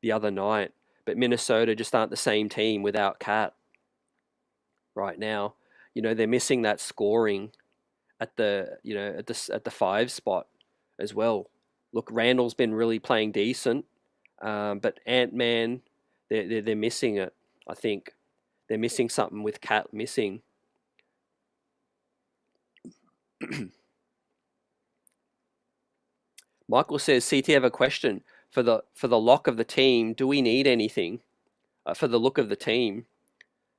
the other night. But Minnesota just aren't the same team without Cat right now. They're missing that scoring at the 5 spot as well. Look, Randall's been really playing decent, but Ant-Man, they're missing it. I think they're missing something with Cat missing. Michael says, CT, have a question for the lock of the team. Do we need anything for the look of the team?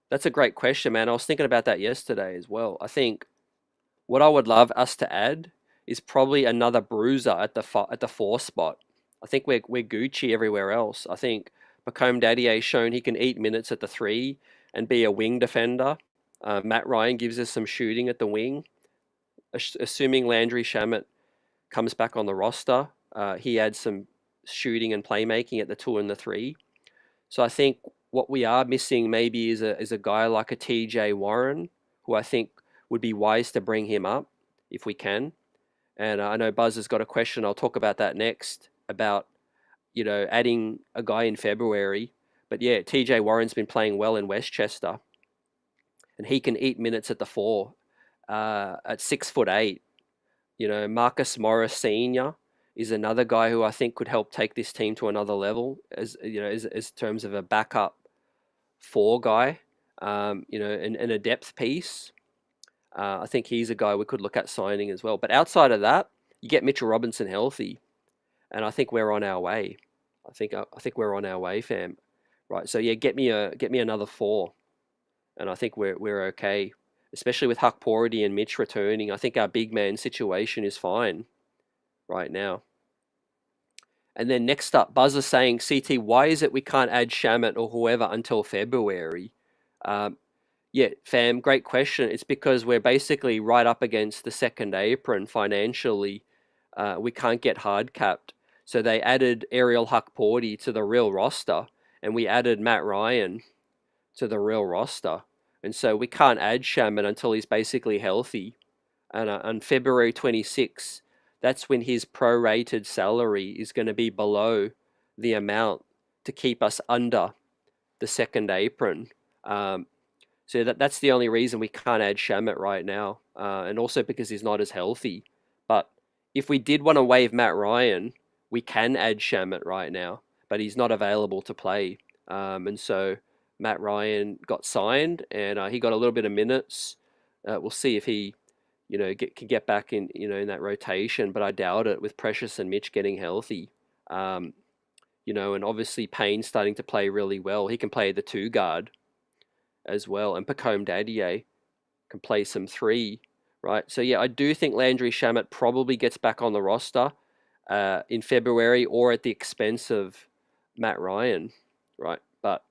That's a great question, man. I was thinking about that yesterday as well. I think what I would love us to add is probably another bruiser at the 4 spot. I think we're Gucci everywhere else. I think Pacome Daddier shown he can eat minutes at the 3 and be a wing defender. Matt Ryan gives us some shooting at the wing. Assuming Landry Shamet comes back on the roster, he adds some shooting and playmaking at the 2 and the 3. So I think what we are missing maybe is a guy like a TJ Warren, who I think would be wise to bring him up if we can. And I know Buzz has got a question. I'll talk about that next, about, adding a guy in February. But yeah, TJ Warren's been playing well in Westchester, and he can eat minutes at the 4 at 6'8". Marcus Morris Sr. is another guy who I think could help take this team to another level as terms of a backup 4 guy, and a depth piece. I think he's a guy we could look at signing as well. But outside of that, you get Mitchell Robinson healthy, and I think we're on our way. I think we're on our way, fam. Right. So yeah, get me another 4, and I think we're okay. Especially with Huck Porty and Mitch returning, I think our big man situation is fine right now. And then next up, Buzzer saying, CT, why is it we can't add Shamet or whoever until February? Yeah, fam, great question. It's because we're basically right up against the second apron financially. We can't get hard capped. So they added Ariel Huck Porty to the real roster, and we added Matt Ryan to the real roster. And so we can't add Shaman until he's basically healthy. And on February 26th, that's when his prorated salary is going to be below the amount to keep us under the second apron. So that's the only reason we can't add Shamet right now. And also because he's not as healthy. But if we did want to waive Matt Ryan, we can add Shamet right now. But he's not available to play. And so Matt Ryan got signed, and he got a little bit of minutes. We'll see if he, can get back in, in that rotation, but I doubt it with Precious and Mitch getting healthy. And obviously Payne's starting to play really well. He can play the 2 guard as well, and Pacome Daddier can play some 3, right? So yeah, I do think Landry Shamet probably gets back on the roster in February, or at the expense of Matt Ryan, right? But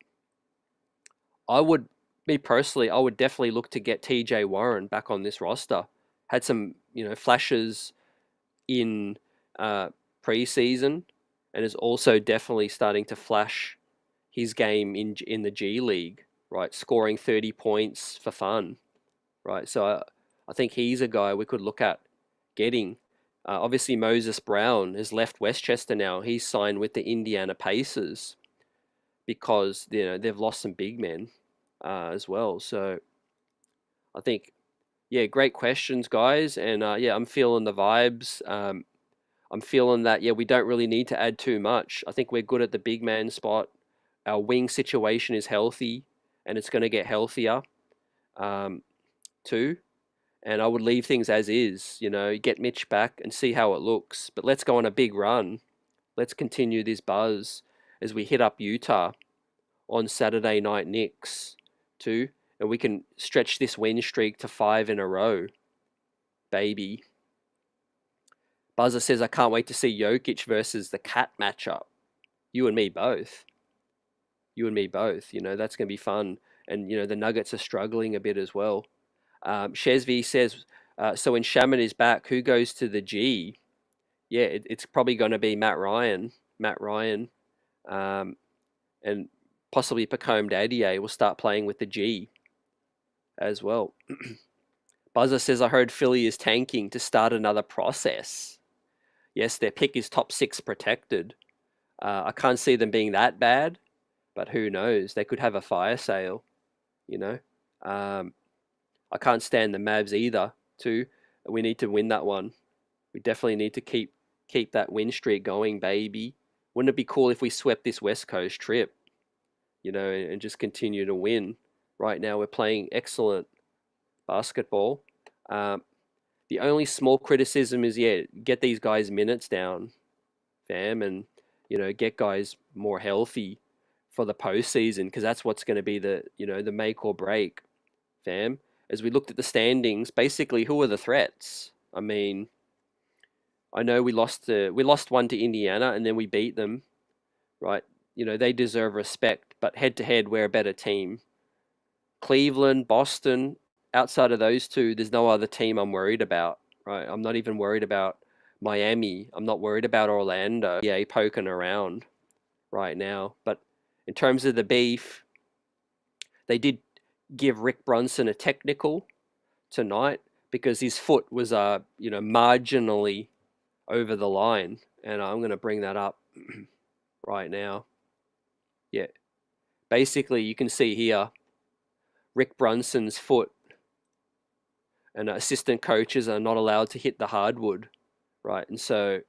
me personally, I would definitely look to get TJ Warren back on this roster. Had some, flashes in preseason, and is also definitely starting to flash his game in the G League, right? Scoring 30 points for fun, right? So I think he's a guy we could look at getting. Obviously, Moses Brown has left Westchester now. He's signed with the Indiana Pacers because they've lost some big men as well. So I think, yeah, great questions, guys. And yeah, I'm feeling the vibes. I'm feeling that, yeah, we don't really need to add too much. I think we're good at the big man spot. Our wing situation is healthy, and it's going to get healthier too. And I would leave things as is, get Mitch back and see how it looks. But let's go on a big run. Let's continue this buzz as we hit up Utah on Saturday night Knicks too. And we can stretch this win streak to 5 in a row, baby. Buzzer says, I can't wait to see Jokic versus the Cat matchup. You and me both. That's going to be fun. And, the Nuggets are struggling a bit as well. Shesv says, so when Shaman is back, who goes to the G? Yeah, it's probably going to be Matt Ryan. And possibly Pacome Daddier will start playing with the G as well. Buzzer says, I heard Philly is tanking to start another process. Yes, their pick is top 6 protected. I can't see them being that bad, but who knows? They could have a fire sale, I can't stand the Mavs either, too. We need to win that one. We definitely need to keep that win streak going, baby. Wouldn't it be cool if we swept this West Coast trip, and just continue to win? Right now we're playing excellent basketball. The only small criticism is, get these guys minutes down, fam, and, get guys more healthy for the postseason, because that's what's going to be the make or break, fam. As we looked at the standings, basically, who are the threats? I mean, I know we lost one to Indiana, and then we beat them, right? they deserve respect, but head to head, we're a better team. Cleveland, Boston, outside of those two, there's no other team I'm worried about, right? I'm not even worried about Miami. I'm not worried about Orlando. Yeah, poking around right now. But in terms of the beef, they did give Rick Brunson a technical tonight because his foot was marginally over the line, and I'm going to bring that up right now. Yeah, basically you can see here Rick Brunson's foot, and assistant coaches are not allowed to hit the hardwood, right? And so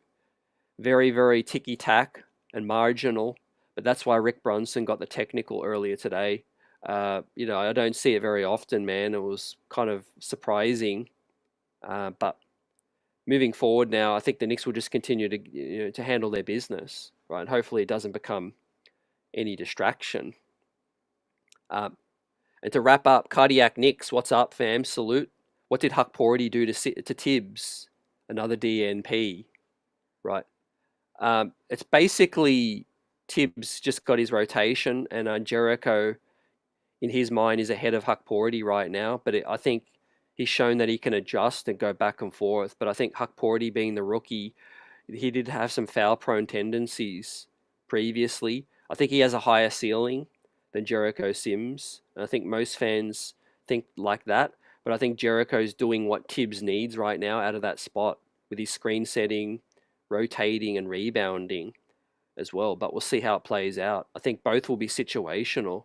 very, very ticky-tack and marginal, but that's why Rick Brunson got the technical earlier today. I don't see it very often, man. It was kind of surprising, but moving forward now, I think the Knicks will just continue to handle their business, right? Hopefully it doesn't become any distraction. And to wrap up, Cardiac Knicks, what's up, fam? Salute. What did Huck Porty do to Tibbs? Another DNP, right? It's basically Tibbs just got his rotation, and Jericho, in his mind, is ahead of Huck Porty right now. But I think he's shown that he can adjust and go back and forth. But I think Huck Porty, being the rookie, he did have some foul-prone tendencies previously. I think he has a higher ceiling than Jericho Sims. And I think most fans think like that. But I think Jericho's doing what Tibbs needs right now out of that spot with his screen setting, rotating, and rebounding as well. But we'll see how it plays out. I think both will be situational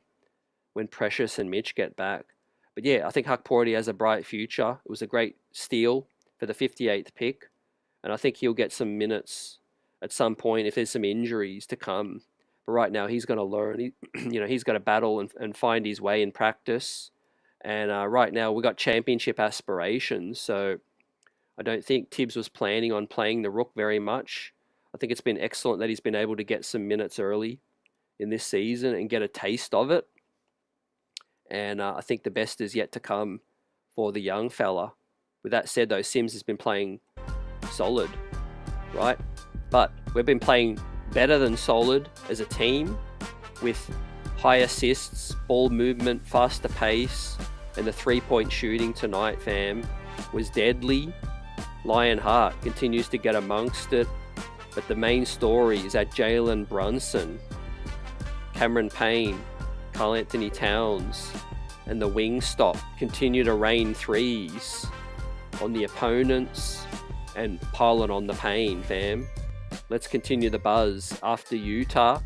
when Precious and Mitch get back. But yeah, I think Huck Porty has a bright future. It was a great steal for the 58th pick. And I think he'll get some minutes at some point if there's some injuries to come. But right now he's going to learn. He's got to battle and find his way in practice. And right now we've got championship aspirations. So I don't think Tibbs was planning on playing the Rook very much. I think it's been excellent that he's been able to get some minutes early in this season and get a taste of it. And I think the best is yet to come for the young fella. With that said, though, Sims has been playing solid, right? But we've been playing better than solid as a team with high assists, ball movement, faster pace, and the three-point shooting tonight, fam, was deadly. Lionheart continues to get amongst it, but the main story is that Jalen Brunson, Cameron Payne, Karl Anthony Towns, and the Wingstop continue to rain threes on the opponents and pile it on the pain, fam. Let's continue the buzz after Utah.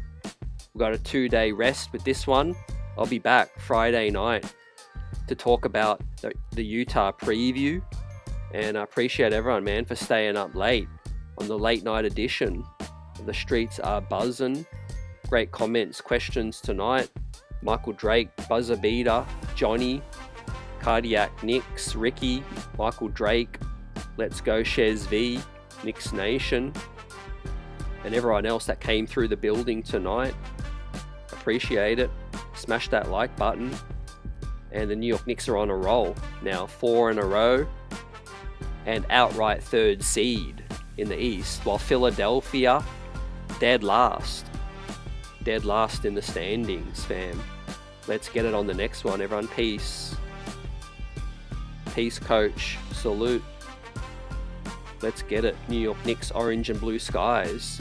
We've got a 2-day rest with this one. I'll be back Friday night to talk about the Utah preview. And I appreciate everyone, man, for staying up late on the late night edition. The streets are buzzing. Great comments, questions tonight. Michael Drake, buzzer beater, Johnny, Cardiac Knicks, Ricky, Michael Drake, Let's Go Shez V, Knicks Nation, and everyone else that came through the building tonight. Appreciate it. Smash that like button. And the New York Knicks are on a roll now, 4 in a row, and outright third seed in the East, while Philadelphia dead last in the standings, fam. Let's get it on the next one, everyone. Peace, coach. Salute. Let's get it. New York Knicks, orange and blue skies.